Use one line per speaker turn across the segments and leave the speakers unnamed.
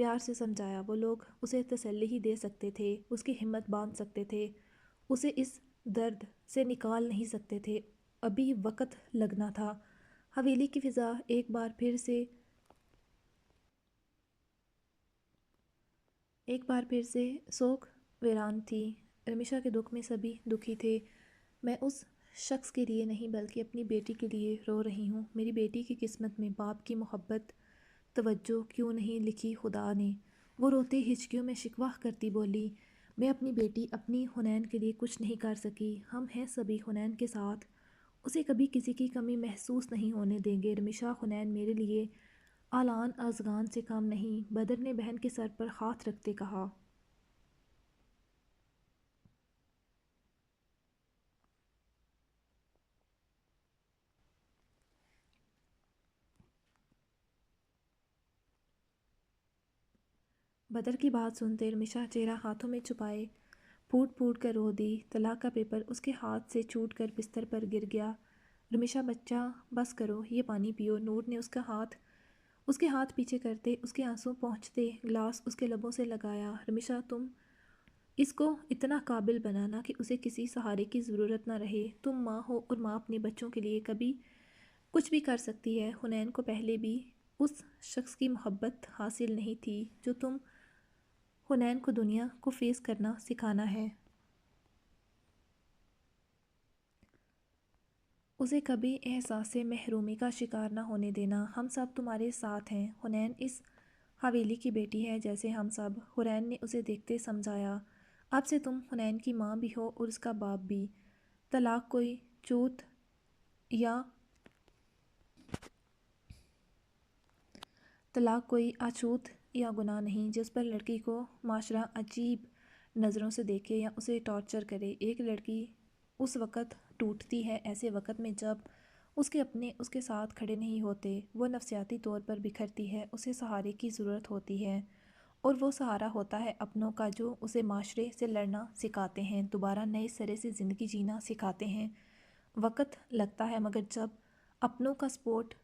پیار سے سمجھایا۔ وہ لوگ اسے تسلی ہی دے سکتے تھے، اس کی ہمت باندھ سکتے تھے، اسے اس درد سے نکال نہیں سکتے تھے۔ ابھی وقت لگنا تھا۔ حویلی کی فضا ایک بار پھر سے سوگ ویران تھی۔ رمیشا کے دکھ میں سبھی دکھی تھے۔ میں اس شخص کے لیے نہیں بلکہ اپنی بیٹی کے لیے رو رہی ہوں۔ میری بیٹی کی قسمت میں باپ کی محبت توجہ کیوں نہیں لکھی خدا نے؟ وہ روتے ہچکیوں میں شکوہ کرتی بولی، میں اپنی بیٹی اپنی حنین کے لیے کچھ نہیں کر سکی۔ ہم ہیں سبھی حنین کے ساتھ، اسے کبھی کسی کی کمی محسوس نہیں ہونے دیں گے۔ رمیشا، حنین میرے لیے آلان ازغان سے کم نہیں، بدر نے بہن کے سر پر ہاتھ رکھتے کہا۔ بدر کی بات سنتے رمیشا چہرہ ہاتھوں میں چھپائے پھوٹ پھوٹ کر رو دی۔ طلاق کا پیپر اس کے ہاتھ سے چھوٹ کر بستر پر گر گیا۔ رمیشا، بچہ بس کرو، یہ پانی پیو۔ نور نے اس کے ہاتھ پیچھے کرتے اس کے آنسوں پہنچتے گلاس اس کے لبوں سے لگایا۔ رمیشا، تم اس کو اتنا قابل بنانا کہ اسے کسی سہارے کی ضرورت نہ رہے۔ تم ماں ہو اور ماں اپنے بچوں کے لیے کبھی کچھ بھی کر سکتی ہے۔ حنین کو پہلے بھی اس شخص کی محبت حاصل نہیں تھی جو تم حنین کو دنیا کو فیس کرنا سکھانا ہے۔ اسے کبھی احساس محرومی کا شکار نہ ہونے دینا۔ ہم سب تمہارے ساتھ ہیں۔ حنین اس حویلی کی بیٹی ہے جیسے ہم سب۔ حورین نے اسے دیکھتے سمجھایا، اب سے تم حنین کی ماں بھی ہو اور اس کا باپ بھی۔ طلاق کوئی اچھوت یا گناہ نہیں جس پر لڑکی کو معاشرہ عجیب نظروں سے دیکھے یا اسے ٹارچر کرے۔ ایک لڑکی اس وقت ٹوٹتی ہے ایسے وقت میں جب اس کے اپنے اس کے ساتھ کھڑے نہیں ہوتے۔ وہ نفسیاتی طور پر بکھرتی ہے، اسے سہارے کی ضرورت ہوتی ہے، اور وہ سہارا ہوتا ہے اپنوں کا جو اسے معاشرے سے لڑنا سکھاتے ہیں، دوبارہ نئے سرے سے زندگی جینا سکھاتے ہیں۔ وقت لگتا ہے مگر جب اپنوں کا سپورٹ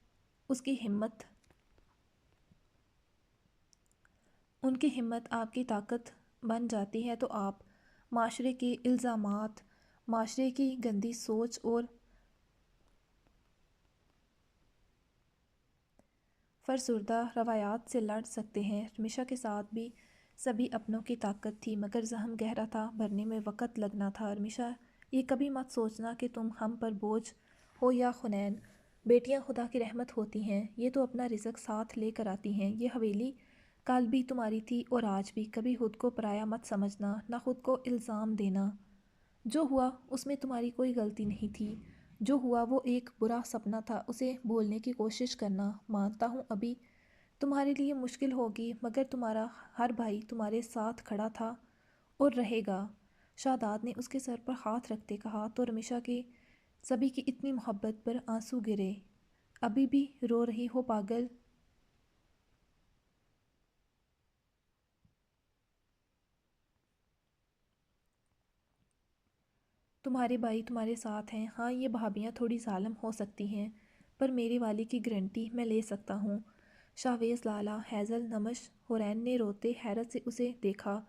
ان کی ہمت آپ کی طاقت بن جاتی ہے تو آپ معاشرے کے الزامات، معاشرے کی گندی سوچ اور فرسودہ روایات سے لڑ سکتے ہیں۔ رمیشا کے ساتھ بھی سبھی اپنوں کی طاقت تھی مگر زخم گہرا تھا، بھرنے میں وقت لگنا تھا۔ رمیشا، یہ کبھی مت سوچنا کہ تم ہم پر بوجھ ہو یا حنین۔ بیٹیاں خدا کی رحمت ہوتی ہیں، یہ تو اپنا رزق ساتھ لے کر آتی ہیں۔ یہ حویلی کل بھی تمہاری تھی اور آج بھی۔ کبھی خود کو پرایا مت سمجھنا، نہ خود کو الزام دینا۔ جو ہوا اس میں تمہاری کوئی غلطی نہیں تھی، جو ہوا وہ ایک برا سپنا تھا، اسے بھولنے کی کوشش کرنا۔ مانتا ہوں ابھی تمہارے لیے مشکل ہوگی مگر تمہارا ہر بھائی تمہارے ساتھ کھڑا تھا اور رہے گا۔ شاداب نے اس کے سر پر ہاتھ رکھتے کہا تو رمیشا کے سبھی کی اتنی محبت پر آنسو گرے۔ ابھی بھی رو رہی ہو پاگل؟ تمہارے بھائی تمہارے ساتھ ہیں۔ ہاں، یہ بھابیاں تھوڑی ظالم ہو سکتی ہیں پر میرے والی کی گارنٹی میں لے سکتا ہوں۔ شاویز لالا، ہیزل نمش۔ حورین نے روتے حیرت سے اسے دیکھا۔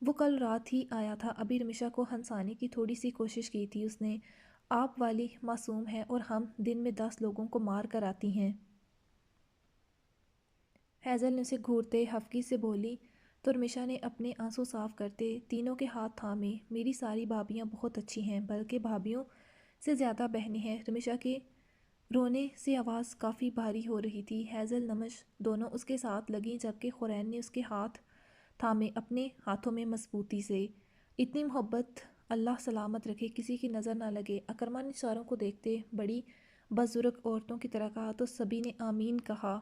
وہ کل رات ہی آیا تھا۔ ابھی رمیشا کو ہنسانے کی تھوڑی سی کوشش کی تھی اس نے۔ آپ والی معصوم ہے اور ہم دن میں 10 لوگوں کو مار کر آتی ہیں۔ ہیزل نے اسے گھورتے ہفکی سے بولی تو رمیشا نے اپنے آنسو صاف کرتے تینوں کے ہاتھ تھامے۔ میری ساری بھابیاں بہت اچھی ہیں، بلکہ بھابیوں سے زیادہ بہنیں ہیں۔ رمیشا کے رونے سے آواز کافی بھاری ہو رہی تھی۔ ہیزل نمش دونوں اس کے ساتھ لگیں جبکہ حورین نے اس کے ہاتھ تھامے اپنے ہاتھوں میں مضبوطی سے۔ اتنی محبت اللہ سلامت رکھے، کسی کی نظر نہ لگے۔ اکرما نے چاروں کو دیکھتے بڑی بزرگ عورتوں کی طرح کہا تو سبھی نے آمین کہا۔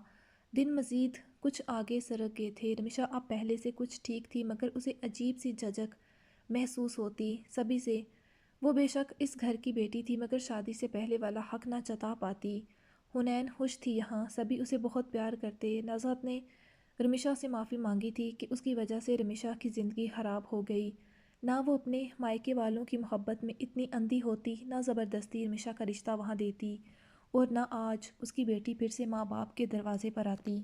دن مزید کچھ آگے سرک گئے تھے۔ رمیشا اب پہلے سے کچھ ٹھیک تھی مگر اسے عجیب سی جھجک محسوس ہوتی سبھی سے۔ وہ بے شک اس گھر کی بیٹی تھی مگر شادی سے پہلے والا حق نہ جتا پاتی۔ حنین خوش تھی یہاں، سبھی اسے بہت پیار کرتے۔ نظرت نے رمیشا سے معافی مانگی تھی کہ اس کی وجہ سے رمیشا کی زندگی خراب ہو گئی۔ نہ وہ اپنے مائیکے والوں کی محبت میں اتنی اندھی ہوتی، نہ زبردستی رمیشا کا رشتہ وہاں دیتی، اور نہ آج اس کی بیٹی پھر سے ماں باپ کے دروازے پر آتی۔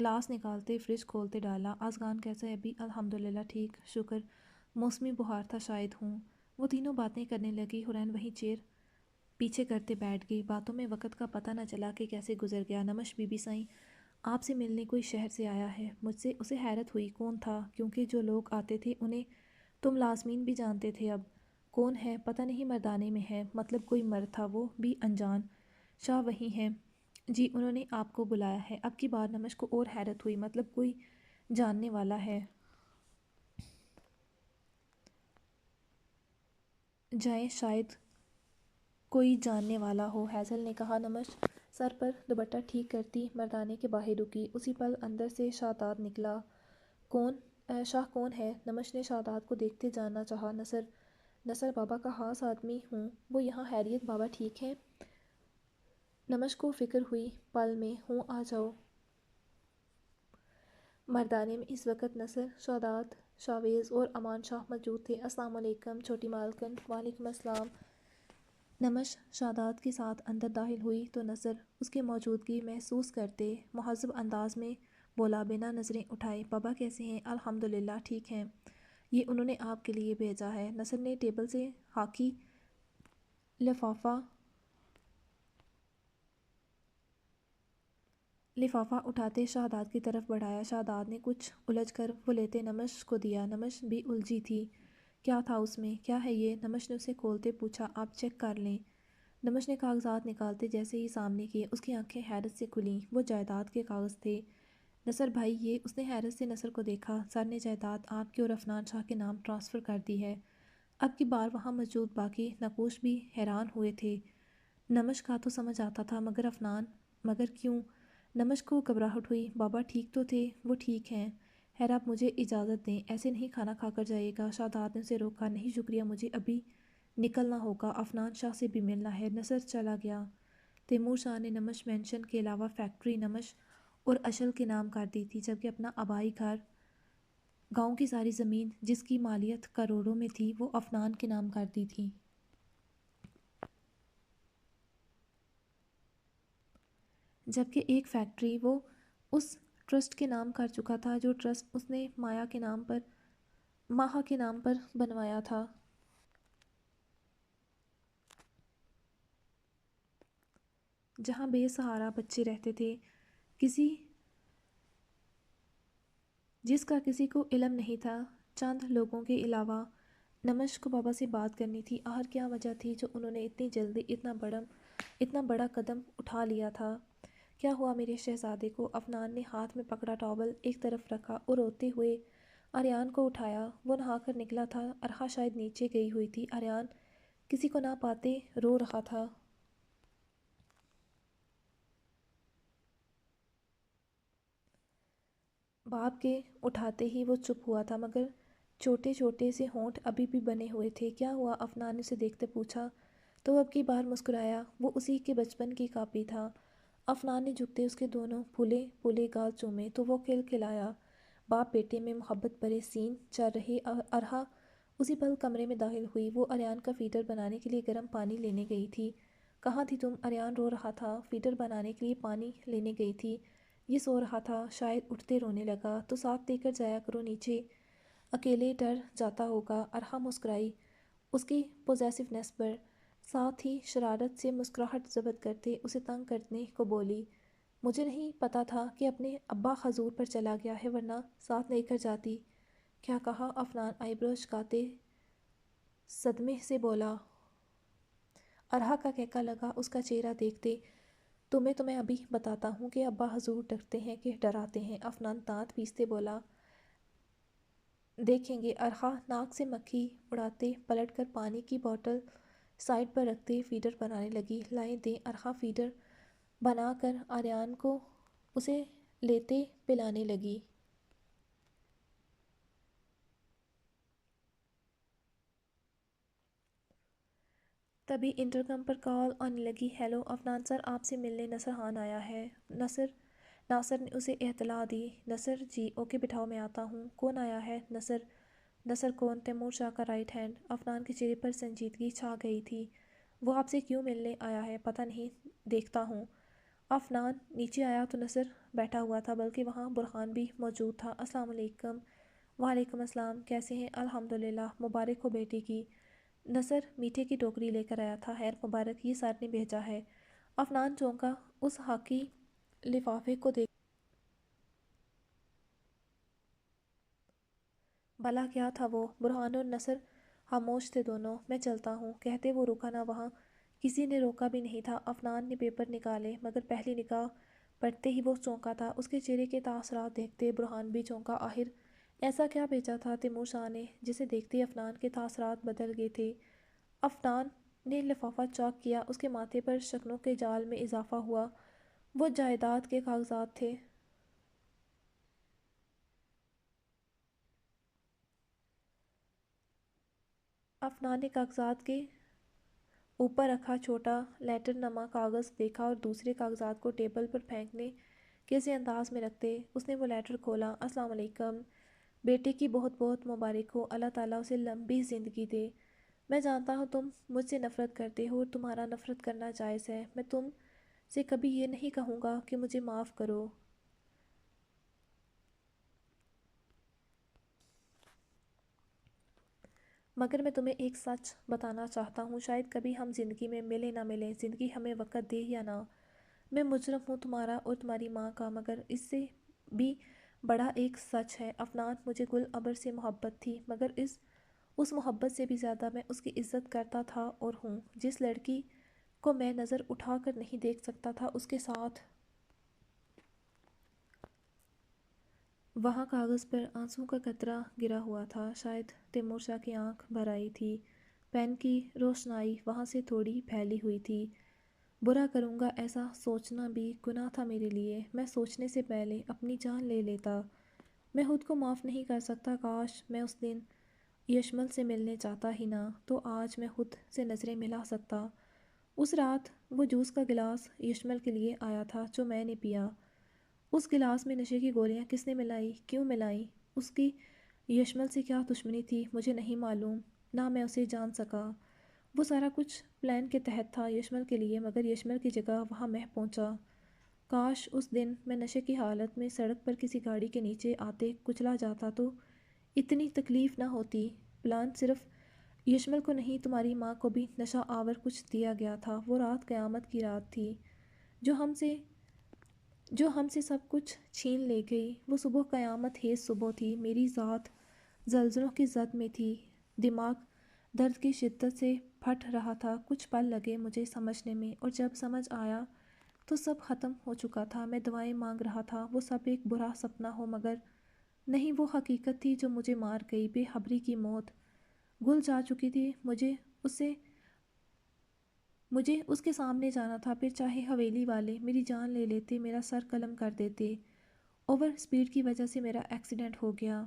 گلاس نکالتے فریج کھولتے ڈالا۔ آزغان کیسا ہے ابھی؟ الحمدللہ ٹھیک، شکر، موسمی بخار تھا شاید ہوں۔ وہ تینوں باتیں کرنے لگی۔ حورین وہیں چیر پیچھے کرتے بیٹھ گئی۔ باتوں میں وقت کا پتہ نہ چلا کہ کیسے گزر گیا۔ نمش بی بی سائیں آپ سے ملنے کوئی شہر سے آیا ہے؟ مجھ سے اسے حیرت ہوئی کون تھا، کیونکہ جو لوگ آتے تھے انہیں تم لازمین بھی جانتے تھے۔ اب کون ہے؟ پتہ نہیں، مردانے میں ہے، مطلب کوئی مرد تھا، وہ بھی انجان۔ شاہ وہی ہیں؟ جی انہوں نے آپ کو بلایا ہے۔ اب کی بار نمش کو اور حیرت ہوئی، مطلب کوئی جاننے والا ہے؟ جائیں شاید کوئی جاننے والا ہو، حیزل نے کہا۔ نمش سر پر دوپٹہ ٹھیک کرتی مردانے کے باہر رکی۔ اسی پل اندر سے شاداب نکلا۔ کون؟ شاہ کون ہے؟ نمش نے شاداب کو دیکھتے جاننا چاہا۔ نصر بابا کا خاص آدمی ہوں۔ وہ یہاں خیریت بابا ٹھیک ہیں؟ نمش کو فکر ہوئی پل میں۔ ہوں آ جاؤ۔ مردانے میں اس وقت نصر، شاداب، شاویز اور امان شاہ موجود تھے۔ السلام علیکم چھوٹی مالکن۔ وعلیکم السلام۔ نمش شاداب کے ساتھ اندر داخل ہوئی تو نصر اس کی موجودگی محسوس کرتے مہذب انداز میں بولا بنا نظریں اٹھائے، بابا کیسے ہیں؟ الحمدللہ ٹھیک ہیں، یہ انہوں نے آپ کے لیے بھیجا ہے۔ نصر نے ٹیبل سے خاکی لفافہ اٹھاتے شہزاد کی طرف بڑھایا۔ شہزاد نے کچھ الجھ کر وہ لیتے نمش کو دیا۔ نمش بھی الجھی تھی، کیا تھا اس میں؟ کیا ہے یہ؟ نمش نے اسے کھولتے پوچھا۔ آپ چیک کر لیں۔ نمش نے کاغذات نکالتے جیسے ہی سامنے کیے اس کی آنکھیں حیرت سے کھلیں۔ وہ جائیداد کے کاغذ تھے۔ نصر بھائی یہ؟ اس نے حیرت سے نصر کو دیکھا۔ سر نے جائیداد آپ کے اور عفنان شاہ کے نام ٹرانسفر کر دی ہے۔ اب کی بار وہاں موجود باقی نقوش بھی حیران ہوئے تھے۔ نمش کا تو سمجھ آتا تھا، مگر عفنان؟ مگر کیوں؟ نمش کو گھبراہٹ ہوئی۔ بابا ٹھیک تو تھے؟ وہ ٹھیک ہیں۔ خیر آپ مجھے اجازت دیں، ایسے نہیں کھانا کھا کر جائے گا۔ شہزاد نے اسے روکا۔ نہیں شکریہ، مجھے ابھی نکلنا ہوگا، عفنان شاہ سے بھی ملنا ہے۔ نصر چلا گیا۔ تیمور شاہ نے نمش مینشن کے علاوہ فیکٹری نمش اور اشل کے نام کر دی تھی، جبکہ اپنا آبائی گھر، گاؤں کی ساری زمین جس کی مالیت کروڑوں میں تھی، وہ عفنان کے نام کر دی تھی۔ جبکہ ایک فیکٹری وہ اس ٹرسٹ کے نام کر چکا تھا، جو ٹرسٹ اس نے ماہا کے نام پر بنوایا تھا۔ جہاں بے سہارا بچے رہتے تھے، جس کا کسی کو علم نہیں تھا چند لوگوں کے علاوہ۔ نمش کو بابا سے بات کرنی تھی۔ آخر کیا وجہ تھی جو انہوں نے اتنی جلدی اتنا بڑا قدم اٹھا لیا تھا؟ کیا ہوا میرے شہزادے کو؟ عفنان نے ہاتھ میں پکڑا ٹاول ایک طرف رکھا اور روتے ہوئے آریان کو اٹھایا۔ وہ نہا کر نکلا تھا۔ ارحا شاید نیچے گئی ہوئی تھی۔ آریان کسی کو نہ پاتے رو رہا تھا۔ باپ کے اٹھاتے ہی وہ چپ ہوا تھا، مگر چھوٹے چھوٹے سے ہونٹ ابھی بھی بنے ہوئے تھے۔ کیا ہوا؟ عفنان نے اسے دیکھتے پوچھا تو اب کی بار مسکرایا۔ وہ اسی کے بچپن کی کاپی تھا۔ عفنان نے جھکتے اس کے دونوں پھولے پھولے گال چومے تو وہ کھلکھلایا۔ باپ بیٹے میں محبت بھرے سین چل رہے۔ ارحا اسی پل کمرے میں داخل ہوئی۔ وہ آریان کا فیڈر بنانے کے لیے گرم پانی لینے گئی تھی۔ کہاں تھی تم؟ آریان رو رہا تھا۔ فیڈر بنانے کے لیے پانی لینے گئی تھی؟ یہ سو رہا تھا، شاید اٹھتے رونے لگا۔ تو ساتھ لے کر جایا کرو نیچے، اکیلے ڈر جاتا ہوگا۔ ارحا مسکرائی اس کی پوزیسیونیس پر، ساتھ ہی شرارت سے مسکراہٹ ضبط کرتے اسے تنگ کرنے کو بولی۔ مجھے نہیں پتا تھا کہ اپنے ابا حضور پر چلا گیا ہے، ورنہ ساتھ لے کر جاتی۔ کیا کہا؟ عفنان آئی برو اچکاتے صدمے سے بولا۔ ارحا کا کہکا لگا اس کا چہرہ دیکھتے۔ تمہیں ابھی بتاتا ہوں کہ ابا حضور ڈرتے ہیں کہ ڈراتے ہیں، عفنان دانت پیستے بولا۔ دیکھیں گے۔ ارحا ناک سے مکھی اڑاتے پلٹ کر پانی کی بوتل سائڈ پر رکھتے فیڈر بنانے لگی۔ لائیں دیں۔ ارحا فیڈر بنا کر آریان کو اسے لیتے پلانے لگی۔ تبھی انٹرکم پر کال آنے لگی۔ ہیلو عفنان سر، آپ سے ملنے نصر خان آیا ہے۔ ناصر نے اسے اطلاع دی۔ نصر جی اوکے بٹھاؤ میں آتا ہوں۔ کون آیا ہے؟ نصر کون؟ تیمور شاہ کا رائٹ ہینڈ۔ عفنان کے چہرے پر سنجیدگی چھا گئی تھی۔ وہ آپ سے کیوں ملنے آیا ہے؟ پتہ نہیں، دیکھتا ہوں۔ عفنان نیچے آیا تو نصر بیٹھا ہوا تھا بلکہ وہاں برہان بھی موجود تھا۔ السلام علیکم۔ وعلیکم السلام، کیسے ہیں؟ الحمدللہ، مبارک ہو بیٹی کی۔ نصر میٹھے کی ٹوکری لے کر آیا تھا۔ خیر مبارک، یہ سر نے بھیجا ہے۔ عفنان چونکا، اس خاکی لفافے کو دیکھ بھلا کیا تھا وہ؟ برہان اور نصر خاموش تھے دونوں۔ میں چلتا ہوں کہتے وہ رکا نہ، وہاں کسی نے روکا بھی نہیں تھا۔ عفنان نے پیپر نکالے مگر پہلی نگاہ پڑھتے ہی وہ چونکا تھا۔ اس کے چہرے کے تاثرات دیکھتے برہان بھی چونکا۔ آخر ایسا کیا بھیجا تھا تیمور شاہ نے جسے دیکھتے عفنان کے تاثرات بدل گئے تھے؟ عفنان نے لفافہ چاک کیا، اس کے ماتھے پر شکنوں کے جال میں اضافہ ہوا۔ وہ جائیداد کے کاغذات تھے۔ عفنان نے کاغذات کے اوپر رکھا چھوٹا لیٹر نما کاغذ دیکھا اور دوسرے کاغذات کو ٹیبل پر پھینکنے کے سے انداز میں رکھتے اس نے وہ لیٹر کھولا۔ السلام علیکم، بیٹے کی بہت بہت مبارک ہو، اللہ تعالیٰ اسے لمبی زندگی دے۔ میں جانتا ہوں تم مجھ سے نفرت کرتے ہو اور تمہارا نفرت کرنا جائز ہے۔ میں تم سے کبھی یہ نہیں کہوں گا کہ مجھے معاف کرو، مگر میں تمہیں ایک سچ بتانا چاہتا ہوں، شاید کبھی ہم زندگی میں ملیں نہ ملیں، زندگی ہمیں وقت دے یا نہ۔ میں مجرم ہوں تمہارا اور تمہاری ماں کا، مگر اس سے بھی بڑا ایک سچ ہے، عفنان، مجھے گل ابر سے محبت تھی، مگر اس محبت سے بھی زیادہ میں اس کی عزت کرتا تھا اور ہوں۔ جس لڑکی کو میں نظر اٹھا کر نہیں دیکھ سکتا تھا اس کے ساتھ۔ وہاں کاغذ پر آنسوں کا قطرہ گرا ہوا تھا، شاید تیمور شاہ کی آنکھ بھر آئی تھی۔ پین کی روشنائی وہاں سے تھوڑی پھیلی ہوئی تھی۔ برا کروں گا ایسا سوچنا بھی گناہ تھا میرے لیے، میں سوچنے سے پہلے اپنی جان لے لیتا۔ میں خود کو معاف نہیں کر سکتا، کاش میں اس دن یشمل سے ملنے جاتا ہی نہ، تو آج میں خود سے نظریں ملا سکتا۔ اس رات وہ جوس کا گلاس یشمل کے لیے آیا تھا جو میں نے پیا۔ اس گلاس میں نشے کی گولیاں کس نے ملائی، کیوں ملائیں؟ اس کی یشمل سے کیا دشمنی تھی مجھے نہیں معلوم، نہ میں اسے جان سکا۔ وہ سارا کچھ پلان کے تحت تھا یشمل کے لیے، مگر یشمل کی جگہ وہاں میں پہنچا۔ کاش اس دن میں نشے کی حالت میں سڑک پر کسی گاڑی کے نیچے آتے کچلا جاتا تو اتنی تکلیف نہ ہوتی۔ پلان صرف یشمل کو نہیں، تمہاری ماں کو بھی نشہ آور کچھ دیا گیا تھا۔ وہ رات قیامت کی رات تھی جو ہم سے سب کچھ چھین لے گئی۔ وہ صبح قیامت خیز صبح تھی، میری ذات زلزلوں کی زد میں تھی، دماغ درد کی شدت سے پھٹ رہا تھا۔ کچھ پل لگے مجھے سمجھنے میں، اور جب سمجھ آیا تو سب ختم ہو چکا تھا۔ میں دعائیں مانگ رہا تھا وہ سب ایک برا سپنا ہو، مگر نہیں، وہ حقیقت تھی جو مجھے مار گئی، بے خبری کی موت۔ گل جا چکی تھی، مجھے اس کے سامنے جانا تھا، پھر چاہے حویلی والے میری جان لے لیتے، میرا سر قلم کر دیتے۔ اوور اسپیڈ کی وجہ سے میرا ایکسیڈنٹ ہو گیا۔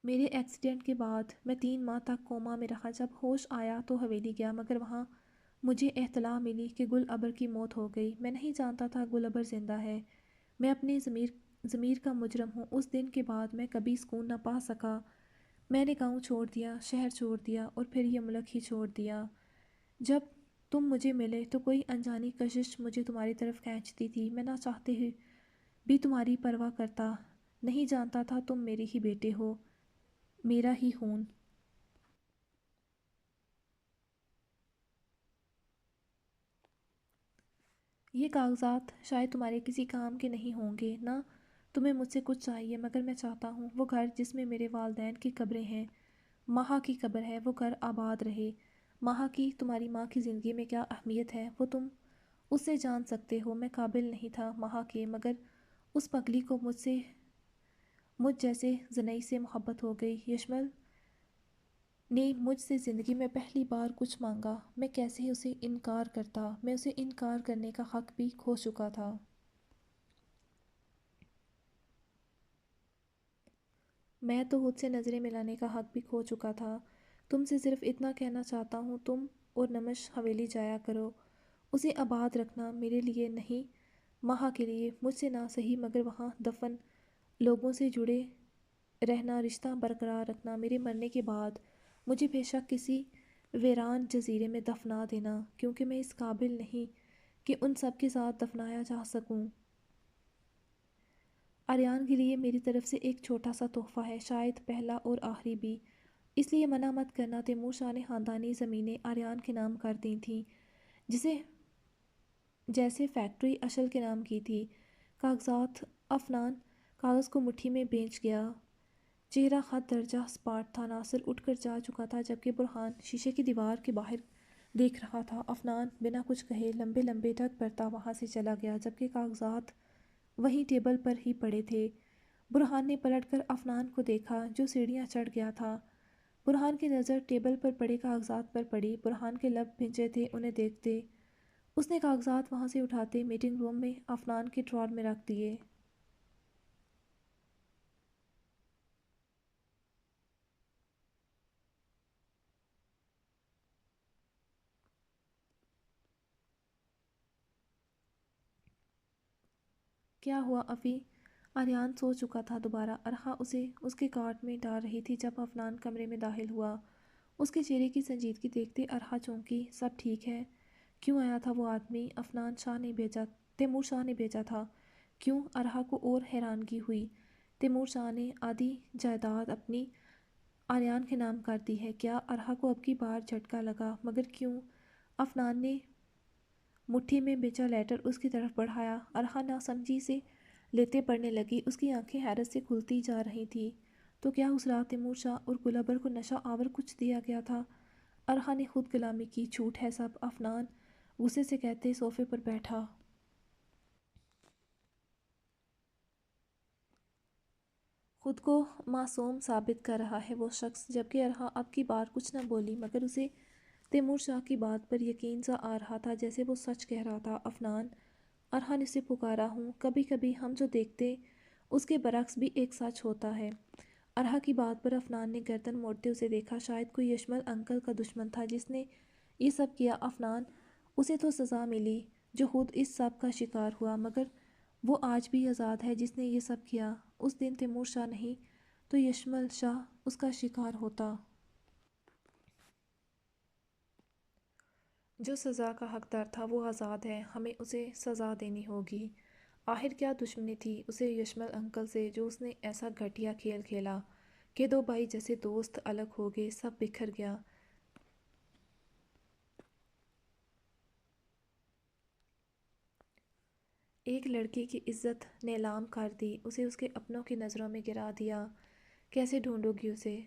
میرے ایکسیڈنٹ کے بعد میں 3 ماہ تک کوما میں رہا۔ جب ہوش آیا تو حویلی گیا، مگر وہاں مجھے اطلاع ملی کہ گل ابر کی موت ہو گئی۔ میں نہیں جانتا تھا گل ابر زندہ ہے۔ میں اپنے ضمیر کا مجرم ہوں۔ اس دن کے بعد میں کبھی سکون نہ پا سکا۔ میں نے گاؤں چھوڑ دیا، شہر چھوڑ دیا، اور پھر یہ ملک ہی چھوڑ دیا۔ جب تم مجھے ملے تو کوئی انجانی کشش مجھے تمہاری طرف کھینچتی تھی۔ میں نہ چاہتے ہوئے بھی تمہاری پرواہ کرتا نہیں، جانتا تھا تم میرے ہی بیٹے ہو، میرا ہی خون۔ یہ کاغذات شاید تمہارے کسی کام کے نہیں ہوں گے، نہ تمہیں مجھ سے کچھ چاہیے، مگر میں چاہتا ہوں وہ گھر جس میں میرے والدین کی قبریں ہیں، ماہا کی قبر ہے، وہ گھر آباد رہے۔ ماہا کی، تمہاری ماں کی زندگی میں کیا اہمیت ہے وہ تم اس سے جان سکتے ہو۔ میں قابل نہیں تھا ماہا کے، مگر اس پگلی کو مجھ جیسے زنئی سے محبت ہو گئی۔ یشمل نے مجھ سے زندگی میں پہلی بار کچھ مانگا، میں کیسے ہی اسے انکار کرتا؟ میں اسے انکار کرنے کا حق بھی کھو چکا تھا۔ میں تو خود سے نظریں ملانے کا حق بھی کھو چکا تھا۔ تم سے صرف اتنا کہنا چاہتا ہوں، تم اور نمش حویلی جایا کرو، اسے آباد رکھنا، میرے لیے نہیں، ماہا کے لیے، مجھ سے نہ سہی مگر وہاں دفن لوگوں سے جڑے رہنا، رشتہ برقرار رکھنا، میرے مرنے کے بعد مجھے بے شک کسی ویران جزیرے میں دفنا دینا، کیونکہ میں اس قابل نہیں کہ ان سب کے ساتھ دفنایا جا سکوں۔ آریان کے لیے میری طرف سے ایک چھوٹا سا تحفہ ہے، شاید پہلا اور آخری بھی، اس لیے منع مت کرنا۔ تیمور شاہ نے خاندانی زمینیں آریان کے نام کر دی تھیں، جیسے فیکٹری اشل کے نام کی تھی۔ کاغذات افنان کاغذ کو مٹھی میں بھیج گیا۔ چہرہ خط درجہ سپاٹ تھا۔ ناصر اٹھ کر جا چکا تھا جبکہ برہان شیشے کی دیوار کے باہر دیکھ رہا تھا۔ افنان بنا کچھ کہے لمبے لمبے ڈگ برتا وہاں سے چلا گیا جبکہ کاغذات وہیں ٹیبل پر ہی پڑے تھے۔ برہان نے پلٹ کر افنان کو دیکھا جو سیڑھیاں چڑھ گیا تھا۔ برہان کی نظر ٹیبل پر پڑے کاغذات پر پڑی۔ برہان کے لب بھنجے تھے انہیں دیکھتے۔ اس نے کاغذات وہاں سے اٹھاتے میٹنگ روم میں افنان کے ڈرار میں رکھ دیے۔ کیا ہوا افی؟ آریان سو چکا تھا دوبارہ۔ ارحا اسے اس کے کارٹ میں ڈال رہی تھی جب افنان کمرے میں داخل ہوا۔ اس کے چہرے کی سنجیدگی دیکھتے ارحا چونکی۔ سب ٹھیک ہے؟ کیوں آیا تھا وہ آدمی؟ تیمور شاہ نے بھیجا تھا۔ کیوں؟ ارحا کو اور حیرانگی ہوئی۔ تیمور شاہ نے آدھی جائیداد اپنی آریان کے نام کر دی ہے کیا؟ ارحا کو اب کی بار جھٹکا لگا۔ مگر کیوں؟ افنان نے مٹھی میں بھیجا لیٹر اس کی طرف بڑھایا۔ ارحا ناسمجھی سے لیتے پڑھنے لگی۔ اس کی آنکھیں حیرت سے کھلتی جا رہی تھیں۔ تو کیا اس رات تیمور شاہ اور گلابر کو نشہ آور کچھ دیا گیا تھا؟ ارحا نے خود کلامی کی۔ جھوٹ ہے سب، افنان غصے سے کہتے صوفے پر بیٹھا۔ خود کو معصوم ثابت کر رہا ہے وہ شخص، جبکہ ارحا اب کی بار کچھ نہ بولی مگر اسے تیمور شاہ کی بات پر یقین سا آ رہا تھا جیسے وہ سچ کہہ رہا تھا۔ افنان، ارحا نے اسے پکارا ہوں، کبھی کبھی ہم جو دیکھتے اس کے برعکس بھی ایک سچ ہوتا ہے۔ ارحا کی بات پر افنان نے گردن موڑتے اسے دیکھا۔ شاید کوئی یشمل انکل کا دشمن تھا جس نے یہ سب کیا۔ افنان، اسے تو سزا ملی جو خود اس سب کا شکار ہوا، مگر وہ آج بھی آزاد ہے جس نے یہ سب کیا۔ اس دن تیمور شاہ نہیں تو یشمل شاہ اس کا شکار ہوتا۔ جو سزا کا حقدار تھا وہ آزاد ہے، ہمیں اسے سزا دینی ہوگی۔ آخر کیا دشمنی تھی اسے یشمل انکل سے جو اس نے ایسا گھٹیا کھیل کھیلا کہ دو بھائی جیسے دوست الگ ہو گئے، سب بکھر گیا۔ ایک لڑکی کی عزت نیلام کر دی، اسے اس کے اپنوں کی نظروں میں گرا دیا۔ کیسے ڈھونڈو گی اسے؟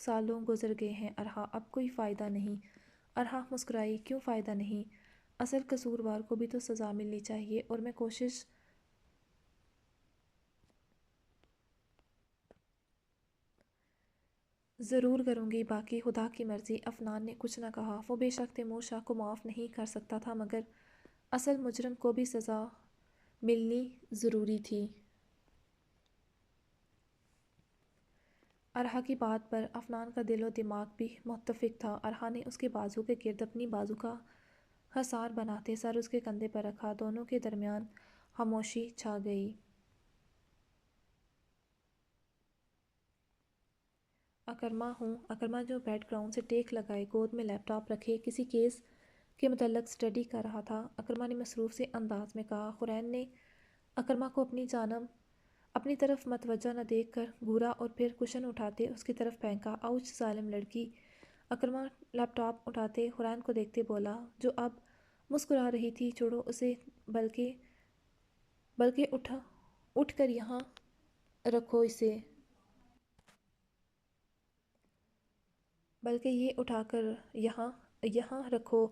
سالوں گزر گئے ہیں ارحا، اب کوئی فائدہ نہیں۔ ارحا مسکرائی۔ کیوں فائدہ نہیں؟ اصل قصوروار کو بھی تو سزا ملنی چاہیے، اور میں کوشش ضرور کروں گی، باقی خدا کی مرضی۔ افنان نے کچھ نہ کہا۔ وہ بے شک تیمور شاہ کو معاف نہیں کر سکتا تھا مگر اصل مجرم کو بھی سزا ملنی ضروری تھی۔ ارحا کی بات پر افنان کا دل و دماغ بھی متفق تھا۔ ارحا نے اس کے بازو کے گرد اپنی بازو کا حصار بناتے سر اس کے کندھے پر رکھا۔ دونوں کے درمیان خاموشی چھا گئی۔ اکرما جو بیک گراؤنڈ سے ٹیک لگائے گود میں لیپ ٹاپ رکھے کسی کیس کے متعلق اسٹڈی کر رہا تھا، اکرما نے مصروف سے انداز میں کہا۔ خورین نے اکرما کو اپنی جانب اپنی طرف متوجہ نہ دیکھ کر گھورا اور پھر کشن اٹھاتے اس کی طرف پھینکا۔ آؤچ ظالم لڑکی! اکرما لیپ ٹاپ اٹھاتے خورین کو دیکھتے بولا، جو اب مسکرا رہی تھی۔ چھوڑو اسے، بلکہ اٹھ کر یہاں رکھو اسے۔ بلکہ یہ اٹھا کر یہاں رکھو۔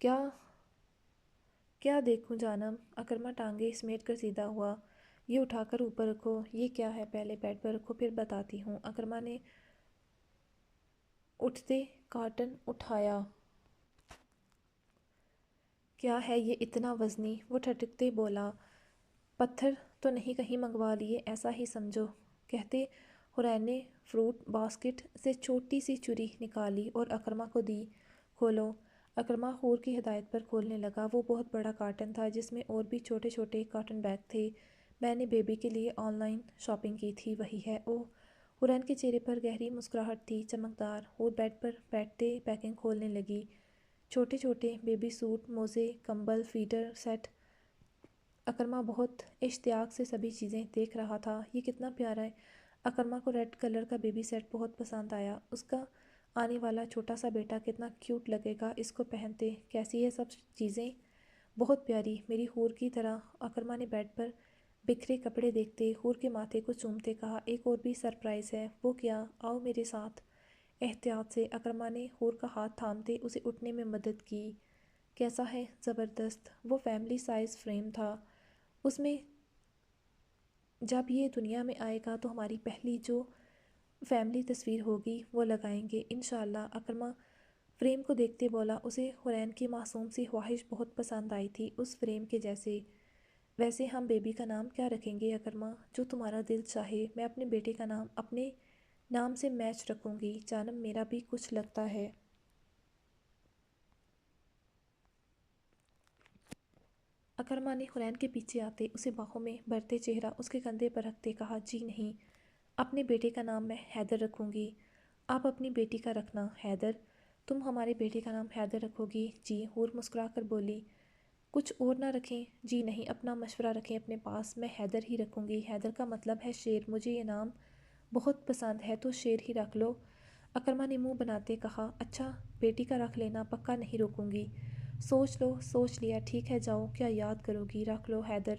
کیا دیکھوں جانم؟ اکرما ٹانگیں سمیٹ کر سیدھا ہوا۔ یہ اٹھا کر اوپر رکھو۔ یہ کیا ہے؟ پہلے بیڈ پر رکھو پھر بتاتی ہوں۔ اکرما نے اٹھتے کارٹن اٹھایا۔ کیا ہے یہ اتنا وزنی؟ وہ ٹھٹکتے بولا۔ پتھر تو نہیں کہیں منگوا لیے، ایسا ہی سمجھو۔ کہتے خورین نے فروٹ باسکٹ سے چھوٹی سی چھری نکالی اور اکرما کو دی۔ کھولو۔ اکرما حور کی ہدایت پر کھولنے لگا۔ وہ بہت بڑا کارٹن تھا جس میں اور بھی چھوٹے چھوٹے کاٹن بیگ تھے۔ میں نے بیبی کے لیے آن لائن شاپنگ کی تھی، وہی ہے۔ اوہ! حورین کے چہرے پر گہری مسکراہٹ تھی، چمکدار، اور بیڈ پر بیٹھتے پیکنگ کھولنے لگی۔ چھوٹے چھوٹے بیبی سوٹ، موزے، کمبل، فیڈر سیٹ۔ اکرما بہت اشتیاق سے سبھی چیزیں دیکھ رہا تھا۔ یہ کتنا پیارا ہے۔ اکرما کو ریڈ کلر کا بیبی سیٹ بہت پسند آیا۔ اس کا آنے والا چھوٹا سا بیٹا کتنا کیوٹ لگے گا اس کو پہنتے۔ کیسی ہے سب چیزیں؟ بہت پیاری، میری حور کی طرح۔ اکرما نے بیڈ پر بکھرے کپڑے دیکھتے حور کے ماتھے کو چومتے کہا، ایک اور بھی سرپرائز ہے۔ وہ کیا؟ آؤ میرے ساتھ۔ احتیاط سے اکرما نے حور کا ہاتھ تھامتے اسے اٹھنے میں مدد کی۔ کیسا ہے؟ زبردست۔ وہ فیملی سائز فریم تھا، اس میں جب یہ دنیا میں آئے گا تو ہماری پہلی جو فیملی تصویر ہوگی وہ لگائیں گے انشاءاللہ۔ اکرما فریم کو دیکھتے بولا، اسے حورین کی معصوم سی خواہش بہت پسند آئی تھی، اس فریم کے جیسے۔ ویسے ہم بیبی کا نام کیا رکھیں گے اکرما؟ جو تمہارا دل چاہے۔ میں اپنے بیٹے کا نام اپنے نام سے میچ رکھوں گی جانم، میرا بھی کچھ لگتا ہے۔ اکرما نے حورین کے پیچھے آتے اسے باہوں میں بھرتے چہرہ اس کے کندھے پر رکھتے کہا، جی نہیں، اپنے بیٹے کا نام میں حیدر رکھوں گی۔ آپ اپنی بیٹی کا رکھنا حیدر۔ تم ہمارے بیٹے کا نام حیدر رکھو گی؟ جی۔ حور مسکرا کر بولی، کچھ اور نہ رکھیں؟ جی نہیں، اپنا مشورہ رکھیں اپنے پاس، میں حیدر ہی رکھوں گی۔ حیدر کا مطلب ہے شیر، مجھے یہ نام بہت پسند ہے تو شیر ہی رکھ لو۔ اکرما نے منہ بناتے کہا، اچھا بیٹی کا رکھ لینا، پکا نہیں روکوں گی۔ سوچ لو۔ سوچ لیا، ٹھیک ہے جاؤ، کیا یاد کرو گی؟ رکھ لو حیدر،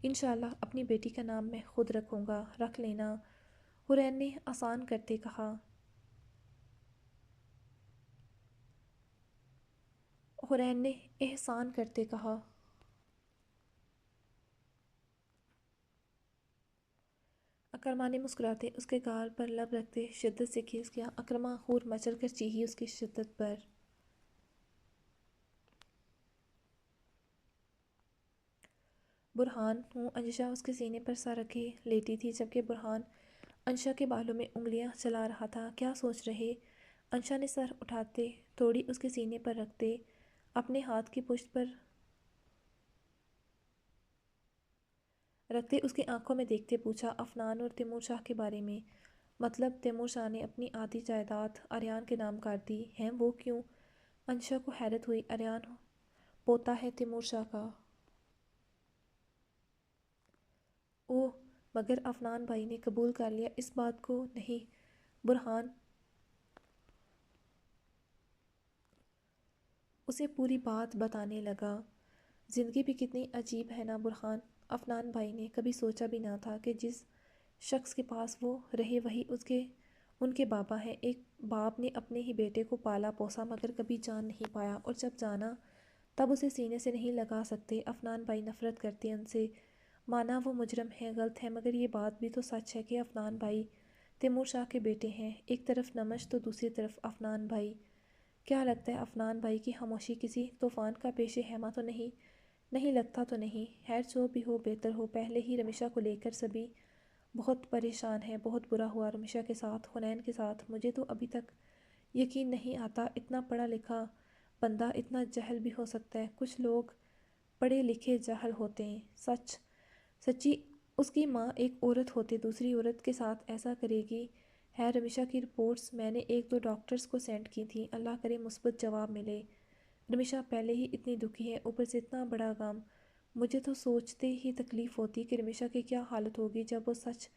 انشاءاللہ اپنی بیٹی کا نام میں خود رکھوں گا، رکھ لینا۔ حورین نے آسان کرتے کہا۔ حورین نے احسان کرتے کہا۔ اکرما نے مسکراتے اس کے گال پر لب رکھتے شدت سے کھیس گیا۔ اکرما حور مچل کر چیخی اس کی شدت پر۔ برہان ہوں۔ انشا اس کے سینے پر سر رکھے لیٹی تھی جبکہ برہان انشا کے بالوں میں انگلیاں چلا رہا تھا۔ کیا سوچ رہے؟ انشا نے سر اٹھاتے توڑی اس کے سینے پر رکھتے اپنے ہاتھ کی پشت پر رکھتے اس کے آنکھوں میں دیکھتے پوچھا، افنان اور تیمور شاہ کے بارے میں؟ مطلب تیمور شاہ نے اپنی آدھی جائیداد آریان کے نام کر دی ہیں، وہ کیوں؟ انشا کو حیرت ہوئی، آریان پوتا ہے تیمور شاہ کا؟ اوہ، مگر افنان بھائی نے قبول کر لیا اس بات کو؟ نہیں۔ برہان اسے پوری بات بتانے لگا۔ زندگی بھی کتنی عجیب ہے نا برہان، افنان بھائی نے کبھی سوچا بھی نہ تھا کہ جس شخص کے پاس وہ رہے وہی ان کے بابا ہیں۔ ایک باپ نے اپنے ہی بیٹے کو پالا پوسا مگر کبھی جان نہیں پایا، اور جب جانا تب اسے سینے سے نہیں لگا سکتے۔ افنان بھائی نفرت کرتے ان سے، مانا وہ مجرم ہے، غلط ہے، مگر یہ بات بھی تو سچ ہے کہ افنان بھائی تیمور شاہ کے بیٹے ہیں۔ ایک طرف نمش تو دوسری طرف افنان بھائی۔ کیا لگتا ہے افنان بھائی کی خاموشی کسی طوفان کا پیش خیمہ تو نہیں؟ نہیں لگتا تو نہیں۔ خیر جو بھی ہو بہتر ہو، پہلے ہی رمیشہ کو لے کر سبھی بہت پریشان ہیں، بہت برا ہوا رمیشہ کے ساتھ، حنین کے ساتھ۔ مجھے تو ابھی تک یقین نہیں آتا اتنا پڑھا لکھا بندہ اتنا جاہل بھی ہو سکتا ہے۔ کچھ لوگ پڑھے لکھے جاہل ہوتے ہیں۔ سچی اس کی ماں ایک عورت ہوتے دوسری عورت کے ساتھ ایسا کرے گی؟ ہے رمیشہ کی رپورٹس میں نے ایک دو ڈاکٹرز کو سینڈ کی تھیں، اللہ کرے مثبت جواب ملے۔ رمیشہ پہلے ہی اتنی دکھی ہے، اوپر سے اتنا بڑا غم۔ مجھے تو سوچتے ہی تکلیف ہوتی کہ رمیشہ کی کیا حالت ہوگی جب وہ سچ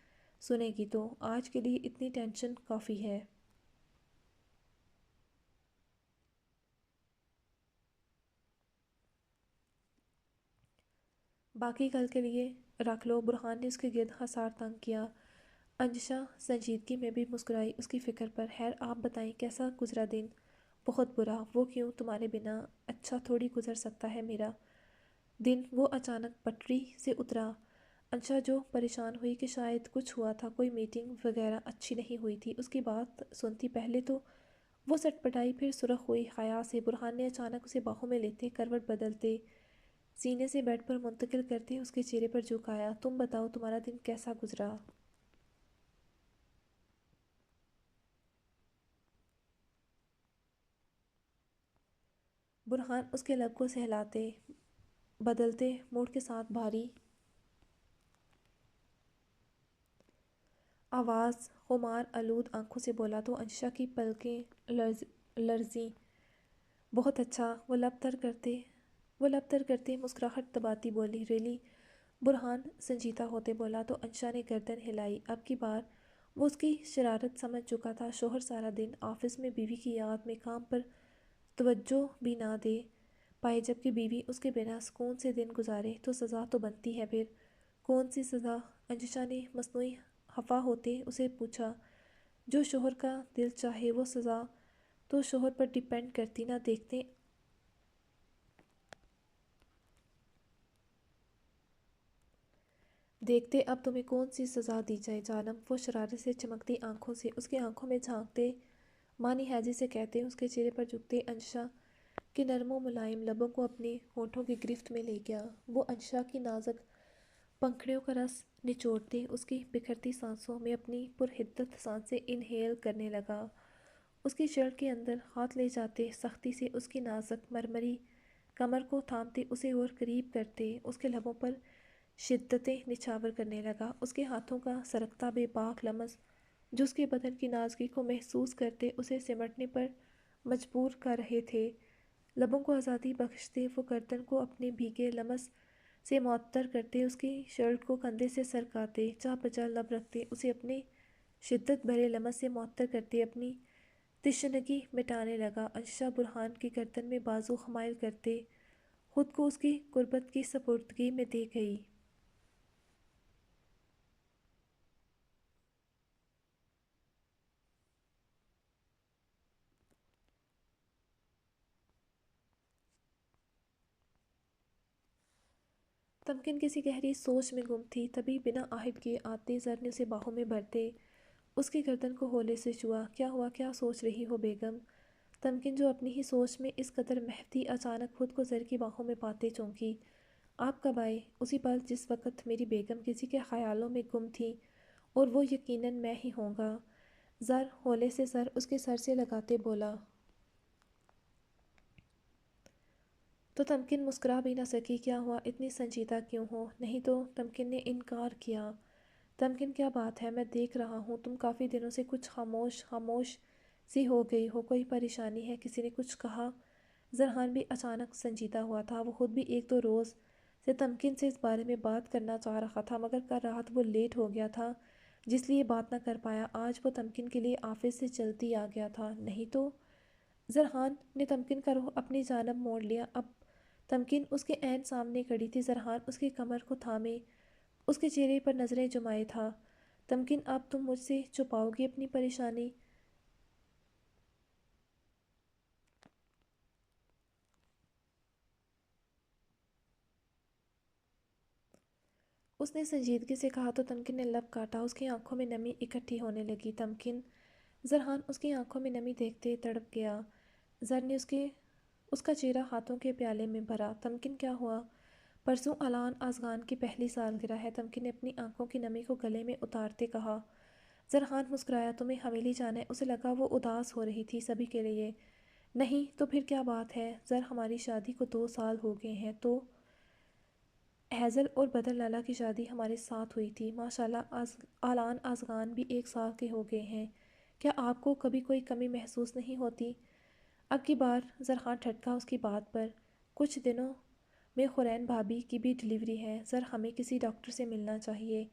سنے گی تو۔ آج کے لیے اتنی ٹینشن کافی ہے۔ باقی کل کے لیے رکھ لو۔ برہان نے اس کے گرد حصار تنگ کیا۔ انشا سنجیدگی میں بھی مسکرائی اس کی فکر پر۔ خیر آپ بتائیں کیسا گزرا دن؟ بہت برا۔ وہ کیوں؟ تمہارے بنا اچھا تھوڑی گزر سکتا ہے میرا دن۔ وہ اچانک پٹری سے اترا۔ انشا جو پریشان ہوئی کہ شاید کچھ ہوا تھا، کوئی میٹنگ وغیرہ اچھی نہیں ہوئی تھی، اس کی بات سنتی پہلے تو وہ سٹ پٹائی پھر سرخ ہوئی حیا سے۔ برہان نے اچانک اسے باہوں میں لیتے کروٹ بدلتے سینے سے بیڈ پر منتقل کرتے اس کے چہرے پر جھکایا، تم بتاؤ تمہارا دن کیسا گزرا؟ برہان اس کے لب کو سہلاتے بدلتے موڈ کے ساتھ بھاری آواز خمار آلود آنکھوں سے بولا تو انشا کی پلکیں لرزیں۔ بہت اچھا، وہ لب تر کرتے مسکراہٹ دباتی بولی، ریلی؟ برہان سنجیدہ ہوتے بولا تو انشا نے گردن ہلائی۔ اب کی بار وہ اس کی شرارت سمجھ چکا تھا۔ شوہر سارا دن آفس میں بیوی کی یاد میں کام پر توجہ بھی نہ دے پائے، جبکہ بیوی اس کے بنا سکون سے دن گزارے تو سزا تو بنتی ہے۔ پھر کون سی سزا؟ انشا نے مصنوعی خفا ہوتے اسے پوچھا۔ جو شوہر کا دل چاہے وہ سزا تو شوہر پر ڈیپینڈ کرتی نہ۔ دیکھتے اب تمہیں کون سی سزا دی جائے جانم؟ وہ شرارت سے چمکتی آنکھوں سے اس کی آنکھوں میں جھانکتے، مانی حیضی سے کہتے، اس کے چہرے پر جھکتے انشا کے نرم و ملائم لبوں کو اپنے ہونٹوں کی گرفت میں لے گیا۔ وہ انشا کی نازک پنکھڑیوں کا رس نچوڑتے اس کی بکھرتی سانسوں میں اپنی پرحدت سانسیں انہیل کرنے لگا۔ اس کی شرٹ کے اندر ہاتھ لے جاتے، سختی سے اس کی نازک مرمری کمر کو تھامتے، اسے اور قریب کرتے، اس کے لبوں پر شدتیں نچھاور کرنے لگا۔ اس کے ہاتھوں کا سرکتا بے باک لمس جو اس کے بدن کی نازکی کو محسوس کرتے اسے سمٹنے پر مجبور کر رہے تھے۔ لبوں کو آزادی بخشتے وہ گردن کو اپنے بھیگے لمس سے معطر کرتے، اس کی شرٹ کو کندھے سے سرکاتے، چاہ بجا لب رکھتے، اسے اپنے شدت بھرے لمس سے معطر کرتے اپنی تشنگی مٹانے لگا۔ انشا برہان کی گردن میں بازو خمائل کرتے خود کو اس کی قربت کی سپردگی میں دے گئی۔ تمکن کسی گہری سوچ میں گم تھی، تبھی بنا آہٹ کیے آتے زر نے اسے باہوں میں بھرتے اس کی گردن کو ہولے سے چھوا۔ کیا ہوا؟ کیا سوچ رہی ہو بیگم؟ تمکن جو اپنی ہی سوچ میں اس قدر محو تھی، اچانک خود کو زر کی باہوں میں پاتے چونکی۔ آپ کب آئے؟ اسی پل جس وقت میری بیگم کسی کے خیالوں میں گم تھی، اور وہ یقیناً میں ہی ہوں گا۔ زر ہولے سے سر اس کے سر سے لگاتے بولا۔ تو تمکن مسکرا بھی نہ سکی۔ کیا ہوا؟ اتنی سنجیدہ کیوں ہو؟ نہیں تو تمکن نے انکار کیا۔ تمکن کیا بات ہے؟ میں دیکھ رہا ہوں تم کافی دنوں سے کچھ خاموش سی ہو گئی ہو، کوئی پریشانی ہے؟ کسی نے کچھ کہا؟ زرحان بھی اچانک سنجیدہ ہوا تھا۔ وہ خود بھی ایک دو روز سے تمکن سے اس بارے میں بات کرنا چاہ رہا تھا، مگر کل رات وہ لیٹ ہو گیا تھا جس لیے بات نہ کر پایا۔ آج وہ تمکن کے لیے آفس سے جلدی آ گیا تھا۔ نہیں تو زرحان نے تمکن کا رخ اپنی جانب موڑ لیا۔ اب تمکن اس کے عین سامنے کھڑی تھی۔ زرحان اس کی کمر کو تھامے اس کے چہرے پر نظریں جمائے تھا۔ تمکن اب تم مجھ سے چھپاؤ گی اپنی پریشانی؟ اس نے سنجیدگی سے کہا تو تمکن نے لب کاٹا۔ اس کی آنکھوں میں نمی اکٹھی ہونے لگی۔ تمکن؟ زرحان اس کی آنکھوں میں نمی دیکھتے تڑپ گیا۔ زر نے اس کا چہرہ ہاتھوں کے پیالے میں بھرا۔ تمکن کیا ہوا؟ پرسوں اعلان ازغان کی پہلی سالگرہ ہے، تمکن نے اپنی آنکھوں کی نمی کو گلے میں اتارتے کہا۔ زرحان مسکرایا۔ تمہیں حویلی جانا ہے؟ اسے لگا وہ اداس ہو رہی تھی سبھی کے لیے۔ نہیں تو پھر کیا بات ہے؟ زر ہماری شادی کو 2 سال ہو گئے ہیں۔ تو ہیزل اور بدر لالا کی شادی ہمارے ساتھ ہوئی تھی۔ ماشاءاللہ اعلان ازغان بھی 1 سال کے ہو گئے ہیں۔ کیا آپ کو کبھی کوئی کمی محسوس نہیں ہوتی؟ اب کی بار زرحان ٹھٹکا اس کی بات پر۔ کچھ دنوں میں خورین بھابھی کی بھی ڈیلیوری ہے۔ زر ہمیں کسی ڈاکٹر سے ملنا چاہیے۔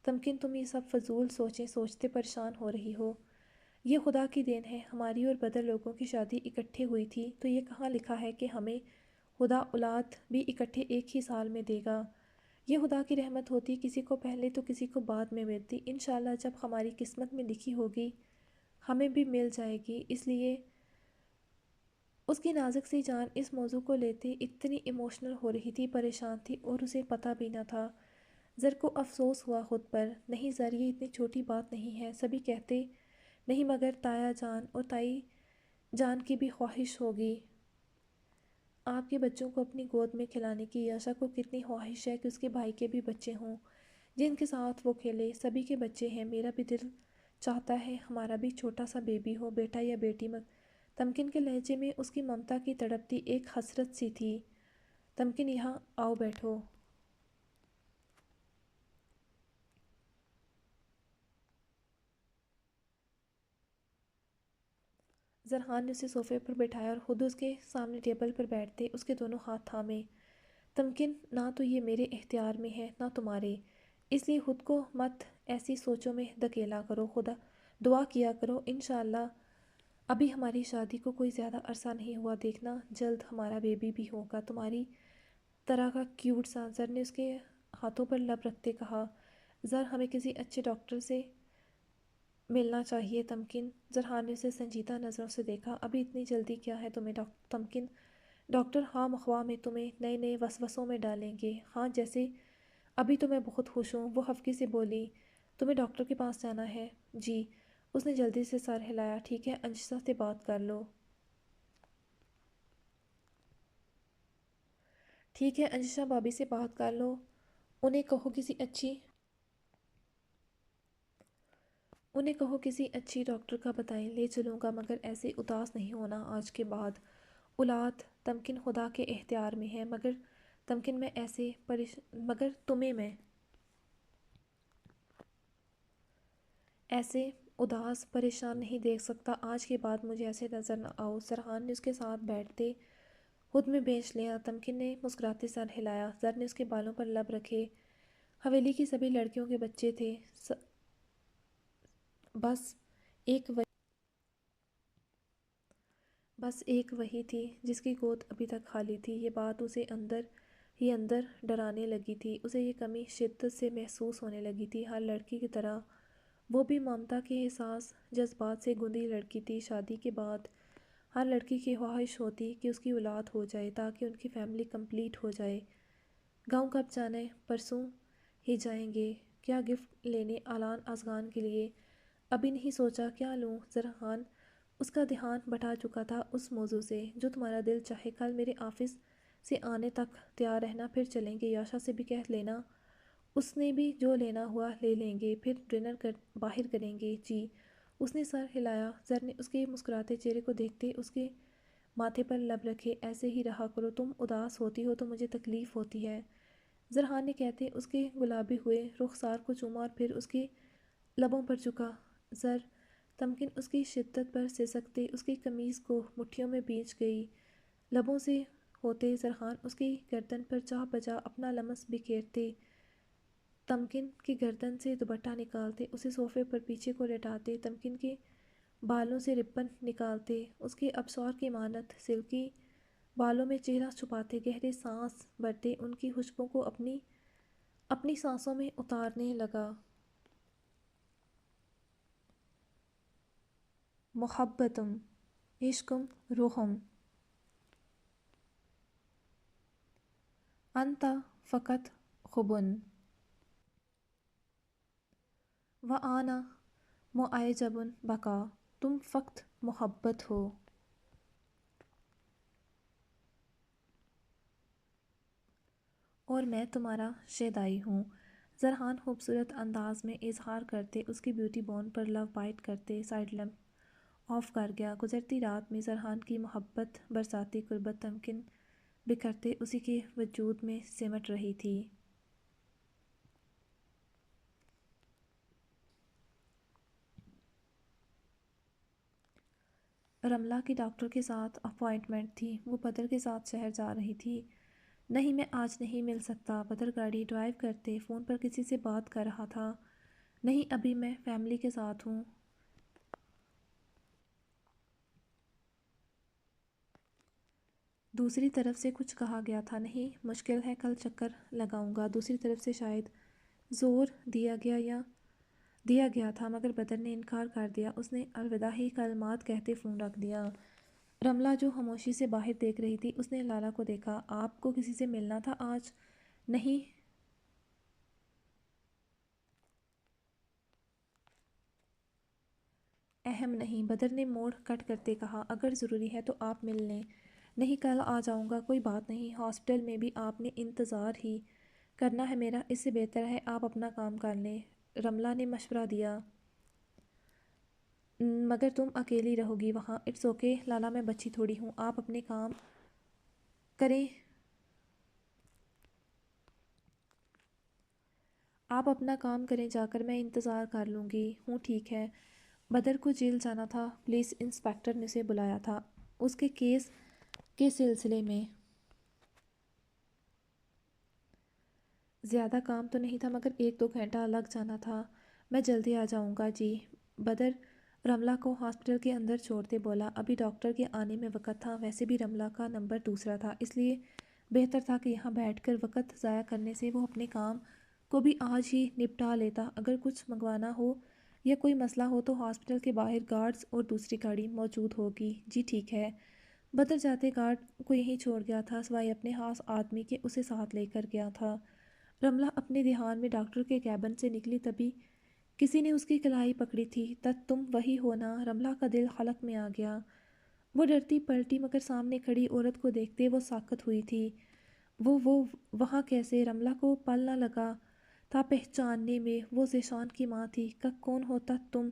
تمکن تم یہ سب فضول سوچیں سوچتے پریشان ہو رہی ہو؟ یہ خدا کی دین ہے، ہماری اور بدر لوگوں کی شادی اکٹھے ہوئی تھی، تو یہ کہاں لکھا ہے کہ ہمیں خدا اولاد بھی اکٹھے ایک ہی سال میں دے گا؟ یہ خدا کی رحمت ہوتی، کسی کو پہلے تو کسی کو بعد میں ملتی۔ انشاءاللہ جب ہماری قسمت میں لکھی ہوگی ہمیں بھی مل جائے گی۔ اس لیے اس کی نازک سی جان اس موضوع کو لیتے اتنی ایموشنل ہو رہی تھی، پریشان تھی، اور اسے پتہ بھی نہ تھا۔ زر کو افسوس ہوا خود پر۔ نہیں زر، یہ اتنی چھوٹی بات نہیں ہے، سبھی کہتے نہیں، مگر تایا جان اور تائی جان کی بھی خواہش ہوگی۔ آپ کے بچوں کو اپنی گود میں کھلانے کی یاشا کو کتنی خواہش ہے کہ اس کے بھائی کے بھی بچے ہوں جن کے ساتھ وہ کھیلے۔ سبھی کے بچے ہیں، میرا بھی دل چاہتا ہے ہمارا بھی چھوٹا سا بیبی ہو، بیٹا یا بیٹی۔ تمکن کے لہجے میں اس کی ممتا کی تڑپتی ایک حسرت سی تھی۔ تمکن یہاں آؤ، بیٹھو۔ زرحان نے اسے صوفے پر بٹھایا اور خود اس کے سامنے ٹیبل پر بیٹھتے اس کے دونوں ہاتھ تھامے۔ تمکن نہ تو یہ میرے اختیار میں ہے نہ تمہارے، اس لیے خود کو مت ایسی سوچوں میں دھکیلا کرو، خدا دعا کیا کرو انشاءاللہ ابھی ہماری شادی کو کوئی زیادہ عرصہ نہیں ہوا، دیکھنا جلد ہمارا بیبی بھی ہوگا، تمہاری طرح کا کیوٹ سا۔ زر نے اس کے ہاتھوں پر لب رکھتے کہا، زر ہمیں کسی اچھے ڈاکٹر سے ملنا چاہیے تمکن۔ زرحان نے اسے سنجیدہ نظروں سے دیکھا، ابھی اتنی جلدی کیا ہے تمہیں تمکن؟ ڈاکٹر خواہ مخواہ میں تمہیں نئے نئے وسوسوں میں ڈالیں گے، ہاں جیسے ابھی تو میں بہت خوش ہوں۔ وہ خفگی سے بولی، تمہیں ڈاکٹر کے پاس جانا ہے؟ جی۔ اس نے جلدی سے سر ہلایا، ٹھیک ہے انشا سے بات کر لو۔ ٹھیک ہے انشا بھابھی سے بات کر لو، انہیں کہو کسی اچھی ڈاکٹر کا بتائیں، لے چلوں گا، مگر ایسے اداس نہیں ہونا آج کے بعد۔ اولاد تمکن خدا کے اختیار میں ہے، مگر تمکن میں مگر تمہیں میں ایسے اداس پریشان نہیں دیکھ سکتا، آج کے بعد مجھے ایسے نظر نہ آؤ۔ زرحان نے اس کے ساتھ بیٹھتے خود میں بیچ لیا۔ تمکن نے مسکراتے سر ہلایا۔ زر نے اس کے بالوں پر لب رکھے۔ حویلی کی سبھی لڑکیوں کے بچے تھے، بس ایک وہی تھی جس کی گود ابھی تک خالی تھی۔ یہ بات اسے اندر ہی اندر ڈرانے لگی تھی، اسے یہ کمی شدت سے محسوس ہونے لگی تھی۔ ہر لڑکی کی طرح وہ بھی ممتا کے حساس جذبات سے گندی لڑکی تھی۔ شادی کے بعد ہر لڑکی کی خواہش ہوتی کہ اس کی اولاد ہو جائے تاکہ ان کی فیملی کمپلیٹ ہو جائے۔ گاؤں کب جانا ہے؟ پرسوں ہی جائیں گے۔ کیا گفٹ لینے؟ اعلان ازگان کے لیے؟ ابھی نہیں سوچا، کیا لوں؟ زرحان اس کا دھیان بٹا چکا تھا اس موضوع سے۔ جو تمہارا دل چاہے، کل میرے آفس سے آنے تک تیار رہنا، پھر چلیں گے۔ یاشا سے بھی کہہ لینا، اس نے بھی جو لینا ہوا لے لیں گے، پھر ڈنر باہر کریں گے۔ جی۔ اس نے سر ہلایا۔ زر نے اس کے مسکراتے چہرے کو دیکھتے اس کے ماتھے پر لب رکھے، ایسے ہی رہا کرو، تم اداس ہوتی ہو تو مجھے تکلیف ہوتی ہے۔ زرحان نے کہتے اس کے گلابی ہوئے رخسار کو چوما اور پھر اس کے لبوں پر چکا۔ زر تمکن اس کی شدت پر سسکتے اس کی قمیض کو مٹھیوں میں بیچ گئی، لبوں سے ہوتے زرحان اس کی گردن پر چاہ بجا اپنا لمس بکھیرتے، تمکن کی گردن سے دوپٹہ نکالتے، اسے صوفے پر پیچھے کو لٹاتے، تمکن کے بالوں سے ربن نکالتے، اس کے ابصار کی مانت سلکی بالوں میں چہرہ چھپاتے، گہرے سانس بھرتے، ان کی خوشبو کو اپنی سانسوں میں اتارنے لگا۔ محبتم، عشقم، روحم، انت فقط خبن و آنا معجبن بکا، تم فقط محبت ہو اور میں تمہارا شیدائی ہوں۔ زرحان خوبصورت انداز میں اظہار کرتے اس کی بیوٹی بون پر لو بائٹ کرتے سائڈ لیمپ آف کر گیا۔ گزرتی رات میں زرحان کی محبت برساتی قربت تمکن بکھرتے اسی کے وجود میں سمٹ رہی تھی۔ رملہ کی ڈاکٹر کے ساتھ اپوائنٹمنٹ تھی، وہ بدر کے ساتھ شہر جا رہی تھی۔ نہیں میں آج نہیں مل سکتا، بدر گاڑی ڈرائیو کرتے فون پر کسی سے بات کر رہا تھا۔ نہیں ابھی میں فیملی کے ساتھ ہوں۔ دوسری طرف سے کچھ کہا گیا تھا، نہیں مشکل ہے، کل چکر لگاؤں گا۔ دوسری طرف سے شاید زور دیا گیا تھا مگر بدر نے انکار کر دیا، اس نے الوداعی کلمات کہتے فون رکھ دیا۔ رملہ جو خاموشی سے باہر دیکھ رہی تھی، اس نے لالہ کو دیکھا، آپ کو کسی سے ملنا تھا آج؟ نہیں اہم نہیں، بدر نے موڑ کٹ کرتے کہا، اگر ضروری ہے تو آپ مل لیں۔ نہیں کل آ جاؤں گا، کوئی بات نہیں، ہاسپٹل میں بھی آپ نے انتظار ہی کرنا ہے میرا، اس سے بہتر ہے آپ اپنا کام کر لیں۔ رملہ نے مشورہ دیا، مگر تم اکیلی رہو گی وہاں۔ اٹس اوکے لالہ، میں بچی تھوڑی ہوں، آپ اپنے کام کریں، آپ اپنا کام کریں جا کر، میں انتظار کر لوں گی ہوں۔ ٹھیک ہے۔ بدر کو جیل جانا تھا، پولیس انسپیکٹر نے اسے بلایا تھا اس کے کیس کے سلسلے میں۔ زیادہ کام تو نہیں تھا مگر 1-2 گھنٹہ لگ جانا تھا۔ میں جلدی آ جاؤں گا جی۔ بدر رملہ کو ہاسپٹل کے اندر چھوڑتے بولا۔ ابھی ڈاکٹر کے آنے میں وقت تھا، ویسے بھی رملہ کا نمبر دوسرا تھا، اس لیے بہتر تھا کہ یہاں بیٹھ کر وقت ضائع کرنے سے وہ اپنے کام کو بھی آج ہی نپٹا لیتا۔ اگر کچھ منگوانا ہو یا کوئی مسئلہ ہو تو ہاسپٹل کے باہر گارڈز اور دوسری گاڑی موجود ہوگی۔ جی ٹھیک ہے۔ بدر جاتے گارڈ کو یہیں چھوڑ گیا تھا، سوائے اپنے خاص آدمی کے اسے ساتھ لے کر گیا تھا۔ رملہ اپنے دھیان میں ڈاکٹر کے کیبن سے نکلی، تبھی کسی نے اس کی کلائی پکڑی تھی۔ تم وہی ہو نا؟ رملہ کا دل حلق میں آ گیا۔ وہ ڈرتی پلٹی مگر سامنے کھڑی عورت کو دیکھتے وہ ساکت ہوئی تھی۔ وہ وہاں کیسے؟ رملہ کو پل نہ لگا تھا پہچاننے میں، وہ ذیشان کی ماں تھی۔ کون ہوتا تم؟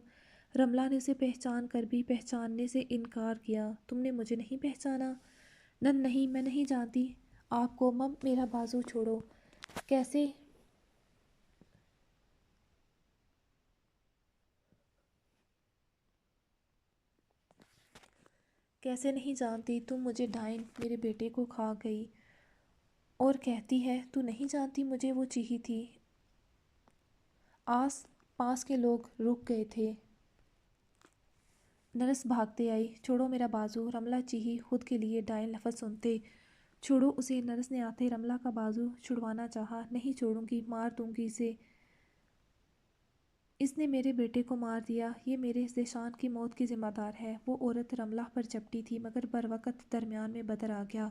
رملہ نے اسے پہچان کر بھی پہچاننے سے انکار کیا۔ تم نے مجھے نہیں پہچانا؟ نہیں، میں نہیں جانتی آپ کو۔ مم میرا بازو چھوڑو۔ کیسے نہیں جانتی؟ تم مجھے ڈائن میرے بیٹے کو کھا گئی اور کہتی ہے تو نہیں جانتی مجھے؟ وہ چیخی تھی۔ آس پاس کے لوگ رک گئے تھے۔ نرس بھاگتے آئی۔ چھوڑو میرا بازو، رملہ چیخی، خود کے لیے ڈائن لفظ سنتے۔ چھوڑو اسے۔ نرس نے آتے رملہ کا بازو چھڑوانا چاہا۔ نہیں چھوڑوں گی، مار دوں گی اسے۔ اس نے میرے بیٹے کو مار دیا، یہ میرے ذیشان کی موت کی ذمہ دار ہے۔ وہ عورت رملہ پر جھپٹی تھی مگر بروقت درمیان میں بدر آ گیا۔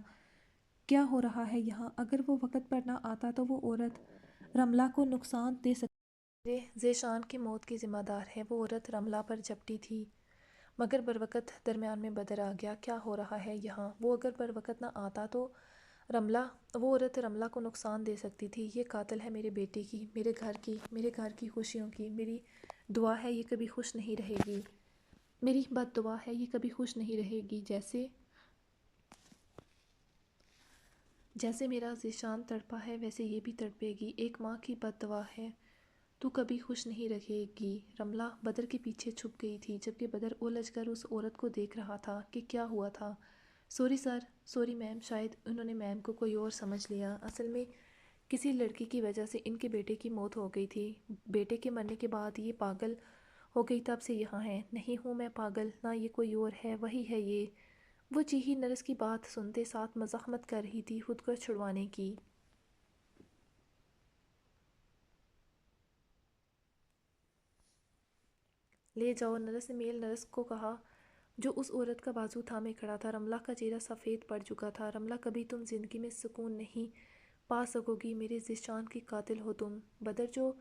کیا ہو رہا ہے یہاں؟ اگر وہ وقت پر نہ آتا تو وہ عورت رملہ کو نقصان دے سکتی، میرے ذیشان کی موت کی ذمہ دار ہے۔ وہ عورت رملہ پر جھپٹی تھی مگر بروقت درمیان میں بدر آ گیا۔ کیا ہو رہا ہے یہاں؟ وہ اگر بروقت نہ آتا تو وہ عورت رملہ کو نقصان دے سکتی تھی۔ یہ قاتل ہے میرے بیٹے کی، میرے گھر کی خوشیوں کی۔ میری دعا ہے یہ کبھی خوش نہیں رہے گی۔ میری بد دعا ہے یہ کبھی خوش نہیں رہے گی۔ جیسے میرا ذیشان تڑپا ہے ویسے یہ بھی تڑپے گی۔ ایک ماں کی بد دعا ہے، تو کبھی خوش نہیں رہے گی۔ رملہ بدر کے پیچھے چھپ گئی تھی جبکہ بدر الجھ کر اس عورت کو دیکھ رہا تھا کہ کیا ہوا تھا۔ سوری سر، سوری میم، شاید انہوں نے میم کو کوئی اور سمجھ لیا۔ اصل میں کسی لڑکی کی وجہ سے ان کے بیٹے کی موت ہو گئی تھی۔ بیٹے کے مرنے کے بعد یہ پاگل ہو گئی، تب سے یہاں ہے۔ نہیں ہوں میں پاگل، نہ یہ کوئی اور ہے، وہی ہے یہ۔ وہ چیخی۔ نرس کی بات سنتے ساتھ مزاحمت کر رہی تھی خود کو چھڑوانے کی۔ لے جاؤ، نرس نے میل نرس کو کہا جو اس عورت کا بازو تھامے کھڑا تھا۔ رملہ کا چہرہ سفید پڑ چکا تھا۔ رملہ، کبھی تم زندگی میں سکون نہیں پا سکو گی، میرے ذیشان کی قاتل ہو تم۔ بدر جو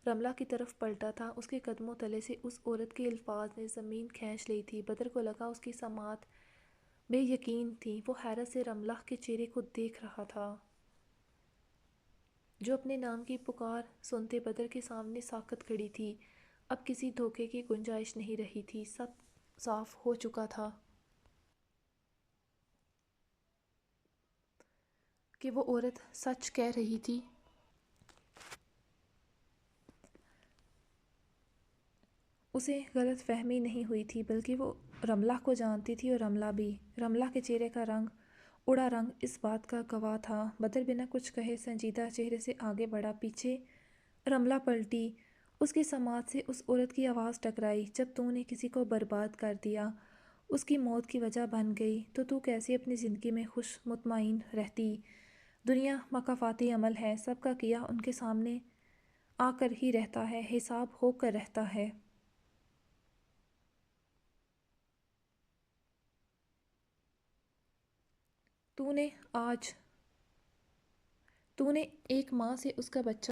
رملہ کی طرف پلٹا تھا، اس کے قدموں تلے سے اس عورت کے الفاظ نے زمین کھینچ لی تھی۔ بدر کو لگا اس کی سماعت بے یقین تھی۔ وہ حیرت سے رملہ کے چہرے کو دیکھ رہا تھا جو اپنے نام کی پکار سنتے بدر کے سامنے ساکت کھڑی تھی۔ اب کسی دھوکے کی گنجائش نہیں رہی تھی، سب صاف ہو چکا تھا کہ وہ عورت سچ کہہ رہی تھی۔ اسے غلط فہمی نہیں ہوئی تھی بلکہ وہ رملہ کو جانتی تھی اور رملہ بھی۔ رملہ کے چہرے کا رنگ اڑا رنگ اس بات کا گواہ تھا۔ بدر بنا کچھ کہے سنجیدہ چہرے سے آگے بڑھا۔ پیچھے رملہ پلٹی، اس کی سماعت سے اس عورت کی آواز ٹکرائی۔ جب تو نے کسی کو برباد کر دیا، اس کی موت کی وجہ بن گئی، تو کیسے اپنی زندگی میں خوش مطمئن رہتی؟ دنیا مکافاتی عمل ہے، سب کا کیا ان کے سامنے آ کر ہی رہتا ہے، حساب ہو کر رہتا ہے۔ تو نے ایک ماں سے اس کا بچہ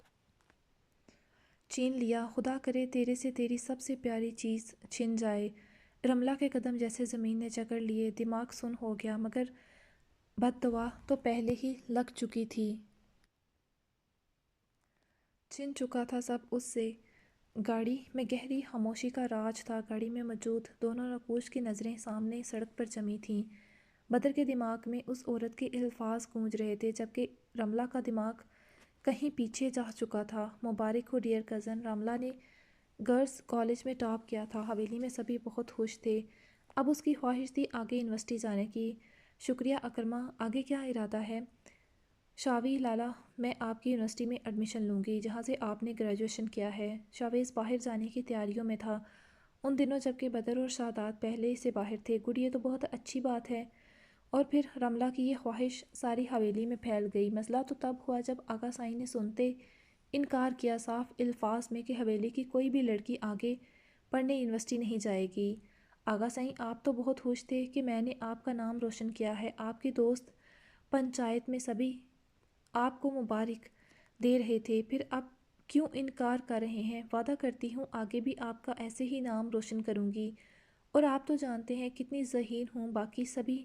چھین لیا، خدا کرے تیرے سے تیری سب سے پیاری چیز چھن جائے۔ رملہ کے قدم جیسے زمین نے جکڑ لیے، دماغ سن ہو گیا، مگر بد دعا تو پہلے ہی لگ چکی تھی۔ چھن چکا تھا سب اس سے۔ گاڑی میں گہری خاموشی کا راج تھا۔ گاڑی میں موجود دونوں نقوش کی نظریں سامنے سڑک پر جمی تھیں۔ بدر کے دماغ میں اس عورت کے الفاظ گونج رہے تھے جبکہ رملہ کا دماغ کہیں پیچھے جا چکا تھا۔ مبارک ہو ڈیئر کزن، رملہ نے گرلز کالج میں ٹاپ کیا تھا، حویلی میں سبھی بہت خوش تھے۔ اب اس کی خواہش تھی آگے یونیورسٹی جانے کی۔ شکریہ اکرمہ، آگے کیا ارادہ ہے؟ شاوی لالا، میں آپ کی یونیورسٹی میں ایڈمیشن لوں گی جہاں سے آپ نے گریجویشن کیا ہے۔ شاویز باہر جانے کی تیاریوں میں تھا ان دنوں، جبکہ بدر اور شاداب پہلے سے باہر تھے۔ گڈ، یہ تو بہت اچھی بات ہے۔ اور پھر رملہ کی یہ خواہش ساری حویلی میں پھیل گئی۔ مسئلہ تو تب ہوا جب آغا سائیں نے سنتے انکار کیا صاف الفاظ میں کہ حویلی کی کوئی بھی لڑکی آگے پڑھنے یونیورسٹی نہیں جائے گی۔ آغا سائیں آپ تو بہت خوش تھے کہ میں نے آپ کا نام روشن کیا ہے، آپ کے دوست پنچایت میں سبھی آپ کو مبارک دے رہے تھے، پھر اب کیوں انکار کر رہے ہیں؟ وعدہ کرتی ہوں آگے بھی آپ کا ایسے ہی نام روشن کروں گی۔ اور آپ تو جانتے ہیں کتنی ذہین ہوں باقی سبھی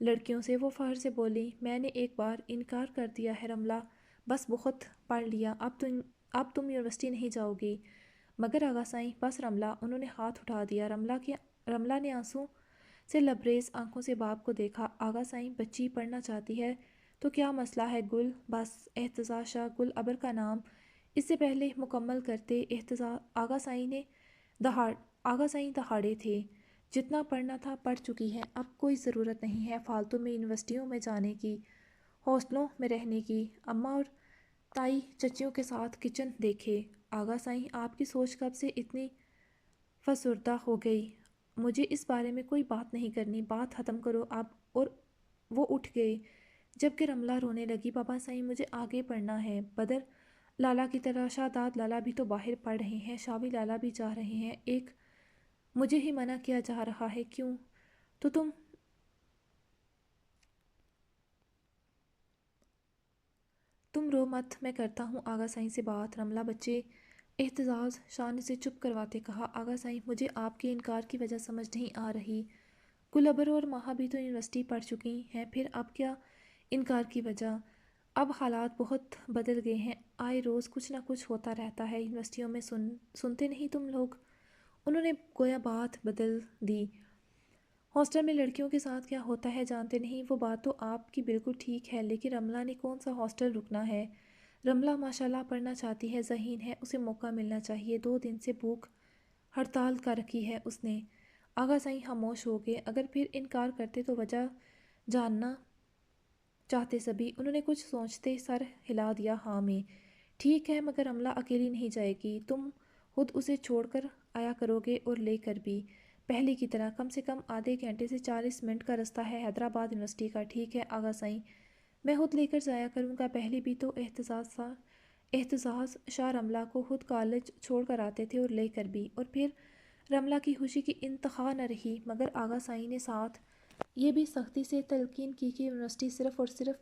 لڑکیوں سے، وہ فخر سے بولی۔ میں نے ایک بار انکار کر دیا ہے رملہ، بس بہت پڑھ لیا، اب تم یونیورسٹی نہیں جاؤ گی۔ مگر آغا سائیں، بس رملہ، انہوں نے ہاتھ اٹھا دیا۔ رملہ نے آنسوں سے لبریز آنکھوں سے باپ کو دیکھا۔ آغا سائیں، بچی پڑھنا چاہتی ہے تو کیا مسئلہ ہے؟ گل، بس احتجاج شاہ گل ابر کا نام اس سے پہلے مکمل کرتے۔ آغا سائیں دہاڑے تھے، جتنا پڑھنا تھا پڑھ چکی ہے، اب کوئی ضرورت نہیں ہے فالتو میں یونیورسٹیوں میں جانے کی، ہاسٹلوں میں رہنے کی، اماں اور تائی چچیوں کے ساتھ کچن دیکھے۔ آغا سائیں، آپ کی سوچ کب سے اتنی فسردہ ہو گئی؟ مجھے اس بارے میں کوئی بات نہیں کرنی، بات ختم کرو اب۔ اور وہ اٹھ گئے، جبکہ رملہ رونے لگی۔ بابا سائیں، مجھے آگے پڑھنا ہے، بدر لالا کی طرح۔ شاداب لالا بھی تو باہر پڑھ رہے ہیں، شاوی لالا بھی جا رہے ہیں، ایک مجھے ہی منع کیا جا رہا ہے، کیوں؟ تو تم رو مت، میں کرتا ہوں آغا سائیں سے بات۔ رملہ بچے احتجاج شاہ نے سے چپ کرواتے کہا۔ آغا سائیں، مجھے آپ کے انکار کی وجہ سمجھ نہیں آ رہی۔ گلابر اور ماہا بھی تو یونیورسٹی پڑھ چکی ہیں، پھر اب کیا انکار کی وجہ؟ اب حالات بہت بدل گئے ہیں، آئے روز کچھ نہ کچھ ہوتا رہتا ہے یونیورسٹیوں میں، سنتے نہیں تم لوگ؟ انہوں نے گویا بات بدل دی۔ ہاسٹل میں لڑکیوں کے ساتھ کیا ہوتا ہے جانتے نہیں؟ وہ بات تو آپ کی بالکل ٹھیک ہے، لیکن رملہ نے کون سا ہاسٹل رکنا ہے؟ رملہ ماشاءاللہ پڑھنا چاہتی ہے، ذہین ہے، اسے موقع ملنا چاہیے۔ 2 دن سے بھوک ہڑتال کر رکھی ہے اس نے۔ آغا سائیں خاموش ہو گئے۔ اگر پھر انکار کرتے تو وجہ جاننا چاہتے سبھی۔ انہوں نے کچھ سوچتے سر ہلا دیا ہاں میں۔ ٹھیک ہے، مگر رملہ اکیلی نہیں جائے گی، تم خود اسے چھوڑ کر آیا کرو گے، اور لے کر بھی پہلے کی طرح۔ کم سے کم آدھے گھنٹے سے 40 منٹ کا رستہ ہے حیدرآباد یونیورسٹی کا۔ ٹھیک ہے آغا سائیں، میں خود لے کر جایا کروں گا۔ پہلے بھی تو احتجاج شاہ رملہ کو خود کالج چھوڑ کر آتے تھے، اور لے کر بھی۔ اور پھر رملہ کی خوشی کی انتہا نہ رہی، مگر آغا سائیں نے ساتھ یہ بھی سختی سے تلقین کی کہ یونیورسٹی صرف اور صرف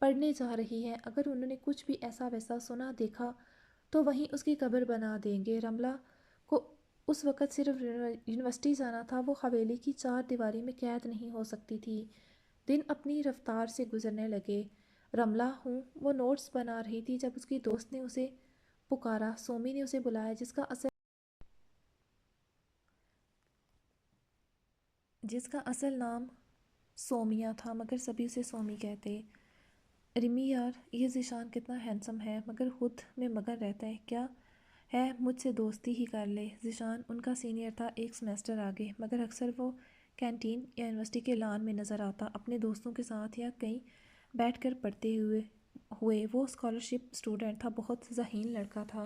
پڑھنے جا رہی ہے، اگر انہوں نے کچھ بھی ایسا ویسا سنا دیکھا تو وہیں اس کی قبر بنا دیں گے۔ رملہ کو اس وقت صرف یونیورسٹی جانا تھا، وہ حویلی کی 4 دیواری میں قید نہیں ہو سکتی تھی۔ دن اپنی رفتار سے گزرنے لگے۔ رملہ ہوں وہ نوٹس بنا رہی تھی جب اس کی دوست نے اسے پکارا۔ سومی نے اسے بلایا، جس کا اصل نام سومیہ تھا، مگر سبھی اسے سومی کہتے۔ رمی یار، یہ ذیشان کتنا ہینڈسم ہے، مگر خود میں مگن رہتا ہے، کیا ہے مجھ سے دوستی ہی کر لے۔ ذیشان ان کا سینئر تھا، ایک سیمسٹر آگے، مگر اکثر وہ کینٹین یا یونیورسٹی کے لان میں نظر آتا، اپنے دوستوں کے ساتھ یا کہیں بیٹھ کر پڑھتے ہوئے۔ وہ اسکالرشپ اسٹوڈنٹ تھا، بہت ذہین لڑکا تھا،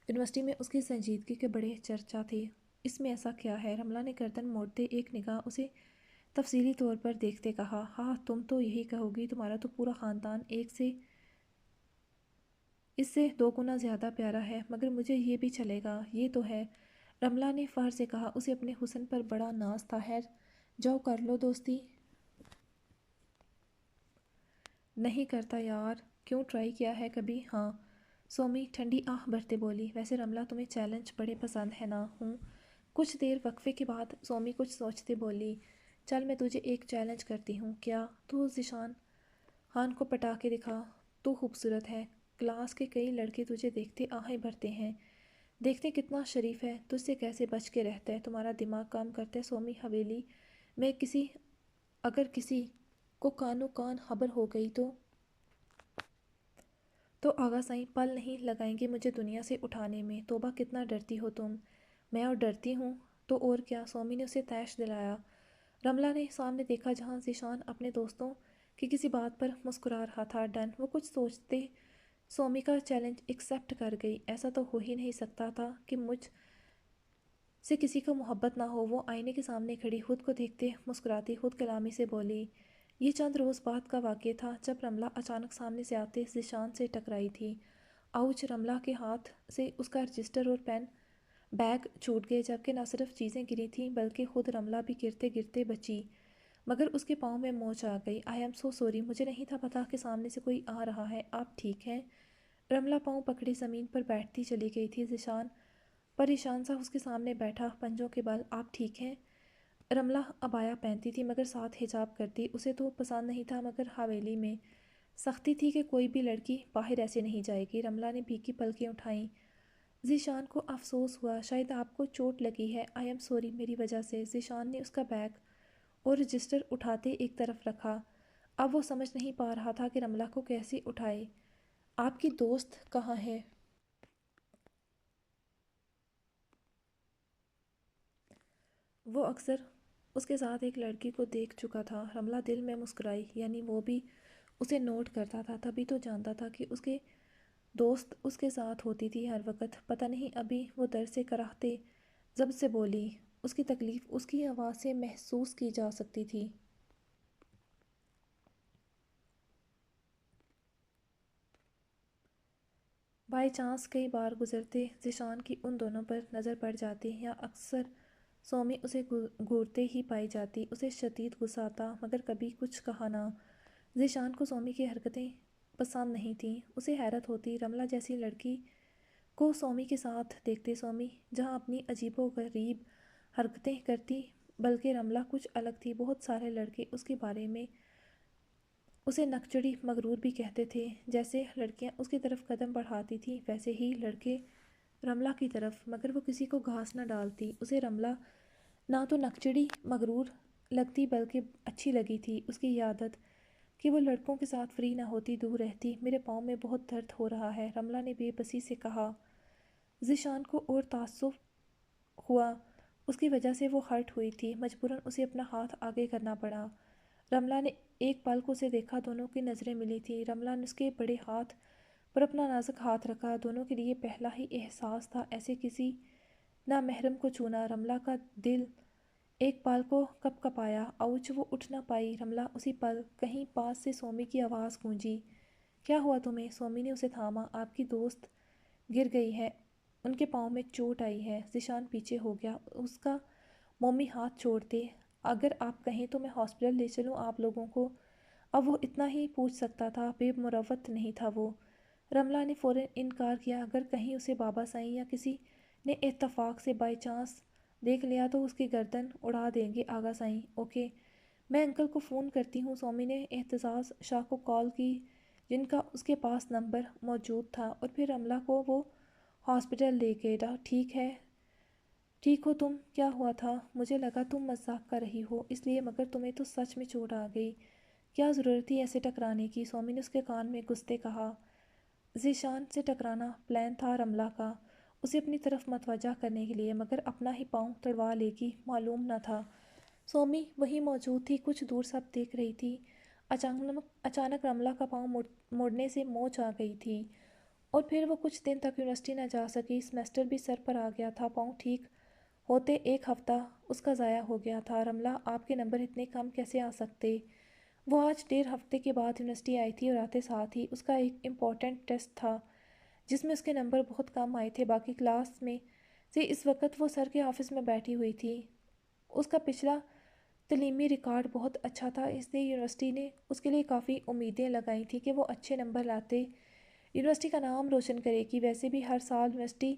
یونیورسٹی میں اس کی سنجیدگی کے بڑے چرچا تھے۔ اس میں ایسا کیا ہے؟ رملہ نے گردن موڑتے ایک نگاہ اسے تفصیلی طور پر دیکھتے کہا۔ ہاں، تم تو یہی کہو گی، تمہارا تو پورا خاندان اس سے 2 گنا زیادہ پیارا ہے، مگر مجھے یہ بھی چلے گا، یہ تو ہے۔ رملہ نے فخر سے کہا، اسے اپنے حسن پر بڑا ناز تھا۔ خیر جاؤ کر لو دوستی۔ نہیں کرتا یار، کیوں ٹرائی کیا ہے کبھی؟ ہاں، سومی ٹھنڈی آہ بھرتے بولی۔ ویسے رملہ تمہیں چیلنج بڑے پسند ہے نا؟ ہوں۔ کچھ دیر وقفے کے بعد سومی کچھ سوچتے بولی، چل میں تجھے ایک چیلنج کرتی ہوں۔ کیا؟ تو ذیشان خان کو پٹا کے دکھا، تو خوبصورت ہے، کلاس کے کئی لڑکے تجھے دیکھتے آہیں بھرتے ہیں، دیکھتے کتنا شریف ہے، تجھ سے کیسے بچ کے رہتا ہے، تمہارا دماغ کام کرتا ہے؟ سومی، حویلی میں اگر کسی کو کانوں کان خبر ہو گئی تو آغا سائیں پل نہیں لگائیں گے مجھے دنیا سے اٹھانے میں۔ توبہ کتنا ڈرتی ہو تم۔ میں اور ڈرتی ہوں تو اور کیا، سومی نے اسے تیش دلایا۔ رملہ نے سامنے دیکھا جہاں ذیشان اپنے دوستوں کی کسی بات پر مسکرا رہا تھا۔ ڈن، وہ کچھ سوچتے سومی کا چیلنج ایکسیپٹ کر گئی۔ ایسا تو ہو ہی نہیں سکتا تھا کہ مجھ سے کسی کو محبت نہ ہو۔ وہ آئینے کے سامنے کھڑی خود کو دیکھتے مسکراتی خود کلامی سے بولی۔ یہ چند روز بعد کا واقعہ تھا جب رملہ اچانک سامنے سے آتے ذیشان سے ٹکرائی تھی۔ آؤچ! رملہ کے ہاتھ سے اس کا رجسٹر اور پین بیگ چھوٹ گئے، جبکہ نہ صرف چیزیں گری تھیں بلکہ خود رملہ بھی گرتے گرتے بچی، مگر اس کے پاؤں میں موچ آ گئی۔ آئی ایم سو سوری، مجھے نہیں تھا پتا کہ سامنے سے کوئی آ رہا ہے۔ آپ ٹھیک ہیں؟ رملہ پاؤں پکڑے زمین پر بیٹھتی چلی گئی تھی۔ ذیشان پریشان سا اس کے سامنے بیٹھا پنجوں کے بل۔ آپ ٹھیک ہیں؟ رملہ عبایا پہنتی تھی مگر ساتھ حجاب کرتی۔ اسے تو پسند نہیں تھا مگر حویلی میں سختی تھی کہ کوئی بھی لڑکی باہر ایسے نہیں جائے گی۔ رملہ نے بھیگی پلکیں اٹھائیں۔ ذیشان کو افسوس ہوا، شاید آپ کو چوٹ لگی ہے۔ آئی ایم سوری، میری وجہ سے۔ ذیشان نے اس کا بیگ اور رجسٹر اٹھاتے ایک طرف رکھا۔ اب وہ سمجھ نہیں پا رہا تھا کہ رملہ کو کیسے اٹھائے۔ آپ کی دوست کہاں ہے؟ وہ اکثر اس کے ساتھ ایک لڑکی کو دیکھ چکا تھا۔ رملہ دل میں مسکرائی، یعنی وہ بھی اسے نوٹ کرتا تھا، تبھی تو جانتا تھا کہ اس کے دوست اس کے ساتھ ہوتی تھی ہر وقت۔ پتہ نہیں ابھی وہ در سے کراہتے ضبط سے بولی۔ اس کی تکلیف اس کی آواز سے محسوس کی جا سکتی تھی۔ بائی چانس کئی بار گزرتے ذیشان کی ان دونوں پر نظر پڑ جاتی یا اکثر سومی اسے گھورتے ہی پائی جاتی۔ اسے شدید غصہ آتا مگر کبھی کچھ کہا نہ۔ ذیشان کو سومی کی حرکتیں پسند نہیں تھیں۔ اسے حیرت ہوتی رملہ جیسی لڑکی کو سومی کے ساتھ دیکھتے۔ سومی جہاں اپنی عجیب و غریب حرکتیں کرتی بلکہ رملہ کچھ الگ تھی۔ بہت سارے لڑکے اس کے بارے میں اسے نکچڑی مغرور بھی کہتے تھے۔ جیسے لڑکیاں اس کی طرف قدم بڑھاتی تھیں ویسے ہی لڑکے رملہ کی طرف، مگر وہ کسی کو گھاس نہ ڈالتی۔ اسے رملہ نہ تو نکچڑی مغرور لگتی بلکہ اچھی لگی تھی۔ اس کی یہ عادت کہ وہ لڑکوں کے ساتھ فری نہ ہوتی، دور رہتی۔ میرے پاؤں میں بہت درد ہو رہا ہے، رملہ نے بے بسی سے کہا۔ ذیشان کو اور تعصب ہوا، اس کی وجہ سے وہ ہرٹ ہوئی تھی۔ مجبوراً اسے اپنا ہاتھ آگے کرنا پڑا۔ رملہ نے ایک پل کو اسے دیکھا، دونوں کی نظریں ملی تھیں۔ رملہ نے اس کے بڑے ہاتھ پر اپنا نازک ہاتھ رکھا۔ دونوں کے لیے پہلا ہی احساس تھا ایسے کسی نامحرم کو چھونا۔ رملہ کا دل ایک پل کو کپ کپایا۔ آؤچ! وہ اٹھ نہ پائی۔ رملہ اسی پل کہیں پاس سے سومی کی آواز گونجی۔ کیا ہوا تمہیں؟ سومی نے اسے تھاما۔ آپ کی دوست گر گئی ہے، ان کے پاؤں میں چوٹ آئی ہے۔ ذیشان پیچھے ہو گیا، اس کا مومی ہاتھ چھوڑتے۔ اگر آپ کہیں تو میں ہاسپٹل لے چلوں آپ لوگوں کو؟ اب وہ اتنا ہی پوچھ سکتا تھا، بے مروت نہیں تھا وہ۔ رملہ نے فوراً انکار کیا۔ اگر کہیں اسے بابا سائیں یا کسی نے اتفاق سے بائی چانس دیکھ لیا تو اس کی گردن اڑا دیں گے آغا سائیں۔ اوکے، میں انکل کو فون کرتی ہوں۔ سومی نے اعتزاز شاہ کو کال کی جن کا اس کے پاس نمبر موجود تھا، اور پھر رملہ کو وہ ہاسپٹل لے گیا۔ ٹھیک ہے، ٹھیک ہو تم؟ کیا ہوا تھا؟ مجھے لگا تم مذاق کر رہی ہو اس لیے، مگر تمہیں تو سچ میں چوٹ آ گئی۔ کیا ضرورت تھی ایسے ٹکرانے کی؟ سومی نے اس کے کان میں گھستے کہا۔ ذیشان سے ٹکرانا پلان تھا رملہ کا، اسے اپنی طرف متوجہ کرنے کے لیے، مگر اپنا ہی پاؤں تڑوا لے گی معلوم نہ تھا۔ سومی وہیں موجود تھی، کچھ دور سب دیکھ رہی تھی۔ اچانک رملہ کا پاؤں مڑنے سے موچ آ گئی تھی، اور پھر وہ کچھ دن تک یونیورسٹی نہ جا سکی۔ سیمسٹر بھی سر پر آ گیا تھا۔ پاؤں ٹھیک ہوتے ایک ہفتہ اس کا ضائع ہو گیا تھا۔ رملہ آپ کے نمبر اتنے کم کیسے آ سکتے؟ وہ آج 1.5 ہفتے کے بعد یونیورسٹی آئی تھی، اور آتے ساتھ ہی اس کا ایک امپورٹنٹ ٹیسٹ تھا جس میں اس کے نمبر بہت کم آئے تھے۔ باقی کلاس میں سے اس وقت وہ سر کے آفس میں بیٹھی ہوئی تھی۔ اس کا پچھلا تعلیمی ریکارڈ بہت اچھا تھا، اس لیے یونیورسٹی نے اس کے لیے کافی امیدیں لگائی تھیں کہ وہ اچھے نمبر لاتے یونیورسٹی کا نام روشن کرے گی۔ ویسے بھی ہر سال یونیورسٹی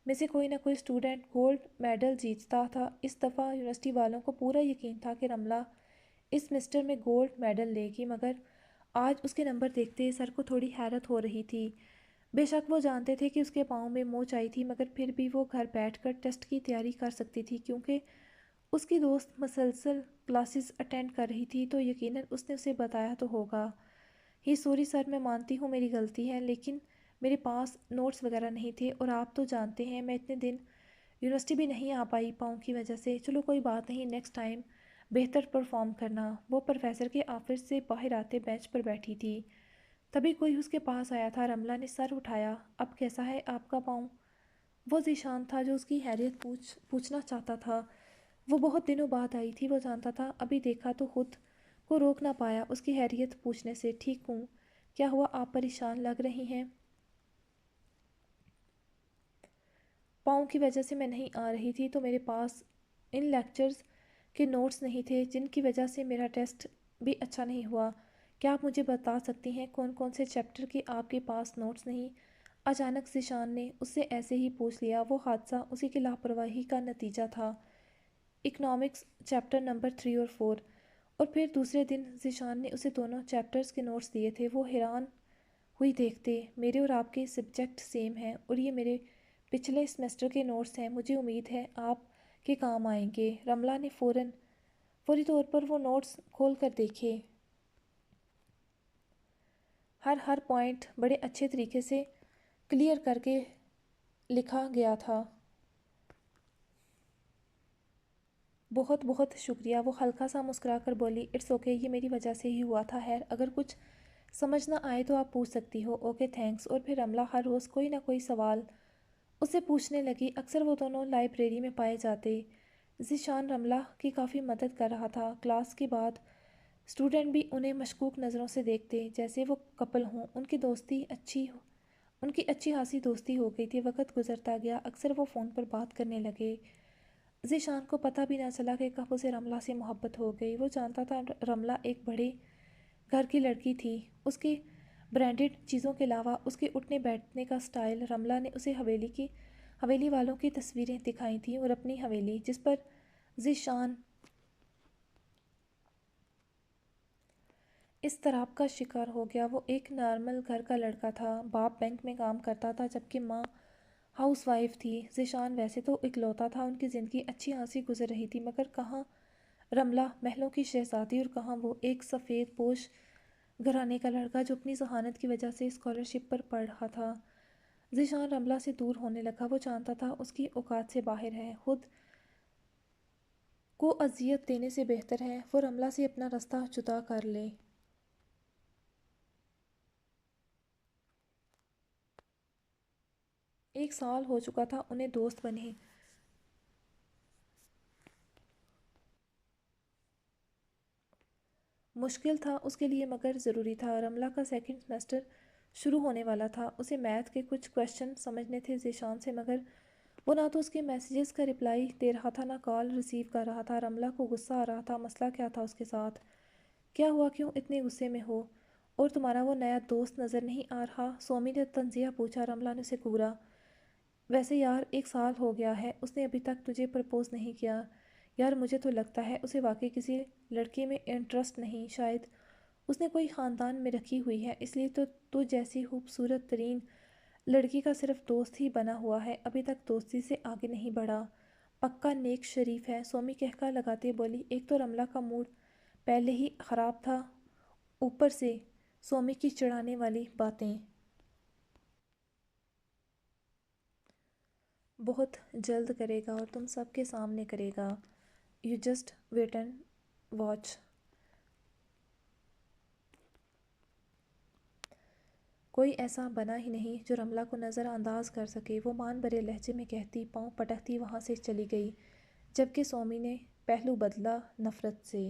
میں سے کوئی نہ کوئی اسٹوڈنٹ گولڈ میڈل جیتتا تھا۔ اس دفعہ یونیورسٹی والوں کو پورا یقین تھا کہ رملہ اس سیمسٹر میں گولڈ میڈل لے گی، مگر آج اس کے نمبر دیکھتے سر کو تھوڑی حیرت ہو رہی تھی۔ بے شک وہ جانتے تھے کہ اس کے پاؤں میں موچ آئی تھی، مگر پھر بھی وہ گھر بیٹھ کر ٹیسٹ کی تیاری کر سکتی تھی، کیونکہ اس کی دوست مسلسل کلاسز اٹینڈ کر رہی تھی تو یقیناً اس نے اسے بتایا تو ہوگا ہی۔ سوری سر، میں مانتی ہوں میری غلطی ہے، لیکن میرے پاس نوٹس وغیرہ نہیں تھے، اور آپ تو جانتے ہیں میں اتنے دن یونیورسٹی بھی نہیں آ پائی پاؤں کی وجہ سے۔ چلو کوئی بات نہیں، نیکسٹ ٹائم بہتر پرفارم کرنا۔ وہ پروفیسر کے آفس سے باہر آتے بینچ پر بیٹھی تھی، تبھی کوئی اس کے پاس آیا تھا۔ رملہ نے سر اٹھایا۔ اب کیسا ہے آپ کا پاؤں؟ وہ ذیشان تھا جو اس کی خیریت پوچھنا چاہتا تھا۔ وہ بہت دنوں بعد آئی تھی، وہ جانتا تھا ابھی دیکھا تو خود کو روک نہ پایا اس کی خیریت پوچھنے سے۔ ٹھیک ہوں، کیا ہوا؟ آپ پریشان لگ رہی ہیں۔ پاؤں کی وجہ سے میں نہیں آ رہی تھی، تو میرے پاس ان لیکچرز کے نوٹس نہیں تھے، جن کی وجہ سے میرا ٹیسٹ بھی اچھا نہیں ہوا۔ کیا آپ مجھے بتا سکتی ہیں کون کون سے چیپٹر کے آپ کے پاس نوٹس نہیں؟ اچانک ذیشان نے اس سے ایسے ہی پوچھ لیا۔ وہ حادثہ اسی کی لاپرواہی کا نتیجہ تھا۔ اکنامکس چیپٹر نمبر 3 اور 4۔ اور پھر دوسرے دن ذیشان نے اسے دونوں چیپٹرز کے نوٹس دیے تھے۔ وہ حیران ہوئی دیکھتے، میرے اور آپ کے سبجیکٹ سیم ہیں، اور یہ میرے پچھلے سیمسٹر کے نوٹس ہیں، مجھے امید ہے آپ کے کام آئیں گے۔ رملہ نے فوری طور پر وہ نوٹس کھول کر دیکھے۔ ہر پوائنٹ بڑے اچھے طریقے سے کلیئر کر کے لکھا گیا تھا۔ بہت بہت شکریہ۔ وہ ہلکا سا مسکرا کر بولی، اٹس اوکے، یہ میری وجہ سے ہی ہوا تھا۔ خیر، اگر کچھ سمجھ نہ آئے تو آپ پوچھ سکتی ہو۔ Okay thanks. اور پھر رملہ ہر روز کوئی نہ کوئی سوال اس سے پوچھنے لگی۔ اکثر وہ دونوں لائبریری میں پائے جاتے۔ ذیشان رملہ کی کافی مدد کر رہا تھا۔ کلاس کے بعد اسٹوڈنٹ بھی انہیں مشکوک نظروں سے دیکھتے، جیسے وہ کپل ہوں۔ ان کی اچھی خاصی دوستی ہو گئی تھی۔ وقت گزرتا گیا، اکثر وہ فون پر بات کرنے لگے۔ ذیشان کو پتہ بھی نہ چلا کہ کب اسے رملہ سے محبت ہو گئی۔ وہ جانتا تھا رملہ ایک بڑے گھر کی لڑکی تھی۔ اس کے برانڈڈ چیزوں کے علاوہ اس کے اٹھنے بیٹھنے کا سٹائل۔ رملہ نے اسے حویلی والوں کی تصویریں دکھائی تھیں، اور اپنی حویلی، جس پر ذیشان اس اضطراب کا شکار ہو گیا۔ وہ ایک نارمل گھر کا لڑکا تھا۔ باپ بینک میں کام کرتا تھا، جبکہ ماں ہاؤس وائف تھی۔ ذیشان ویسے تو اکلوتا تھا، ان کی زندگی اچھی خاصی گزر رہی تھی، مگر کہاں رملہ محلوں کی شہزادی، اور کہاں وہ ایک سفید پوش گھرانے کا لڑکا جو اپنی ذہانت کی وجہ سے اسکالرشپ پر پڑھ رہا تھا۔ ذیشان رملہ سے دور ہونے لگا۔ وہ جانتا تھا اس کی اوقات سے باہر ہے، خود کو اذیت دینے سے بہتر ہے وہ رملہ سے اپنا راستہ جدا کر لے۔ 1 سال ہو چکا تھا انہیں دوست بنے۔ مشکل تھا اس کے لیے، مگر ضروری تھا۔ رملہ کا سیکنڈ سیمسٹر شروع ہونے والا تھا۔ اسے میتھ کے کچھ کویسچن سمجھنے تھے ذیشان سے، مگر وہ نہ تو اس کے میسیجز کا رپلائی دے رہا تھا، نہ کال ریسیو کر رہا تھا۔ رملہ کو غصہ آ رہا تھا۔ مسئلہ کیا تھا اس کے ساتھ؟ کیا ہوا؟ کیوں اتنے غصے میں ہو؟ اور تمہارا وہ نیا دوست نظر نہیں آ رہا؟ سومی نے طنزیہ پوچھا۔ رملہ نے اسے گھورا۔ ویسے یار 1 سال ہو گیا ہے، اس نے ابھی تک تجھے پرپوز نہیں کیا۔ یار مجھے تو لگتا ہے اسے واقعی کسی لڑکی میں انٹرسٹ نہیں، شاید اس نے کوئی خاندان میں رکھی ہوئی ہے، اس لیے تو جیسی خوبصورت ترین لڑکی کا صرف دوست ہی بنا ہوا ہے، ابھی تک دوستی سے آگے نہیں بڑھا۔ پکا نیک شریف ہے، سومی کہکا لگاتے بولی۔ ایک تو رملہ کا موڈ پہلے ہی خراب تھا، اوپر سے سومی کی چڑھانے والی باتیں۔ بہت جلد کرے گا، اور تم سب کے سامنے کرے گا۔ You just wait and watch. کوئی ایسا بنا ہی نہیں جو رملہ کو نظر انداز کر سکے، وہ مان بھرے لہجے میں کہتی، پاؤں پٹکتی وہاں سے چلی گئی، جبکہ سومی نے پہلو بدلا نفرت سے۔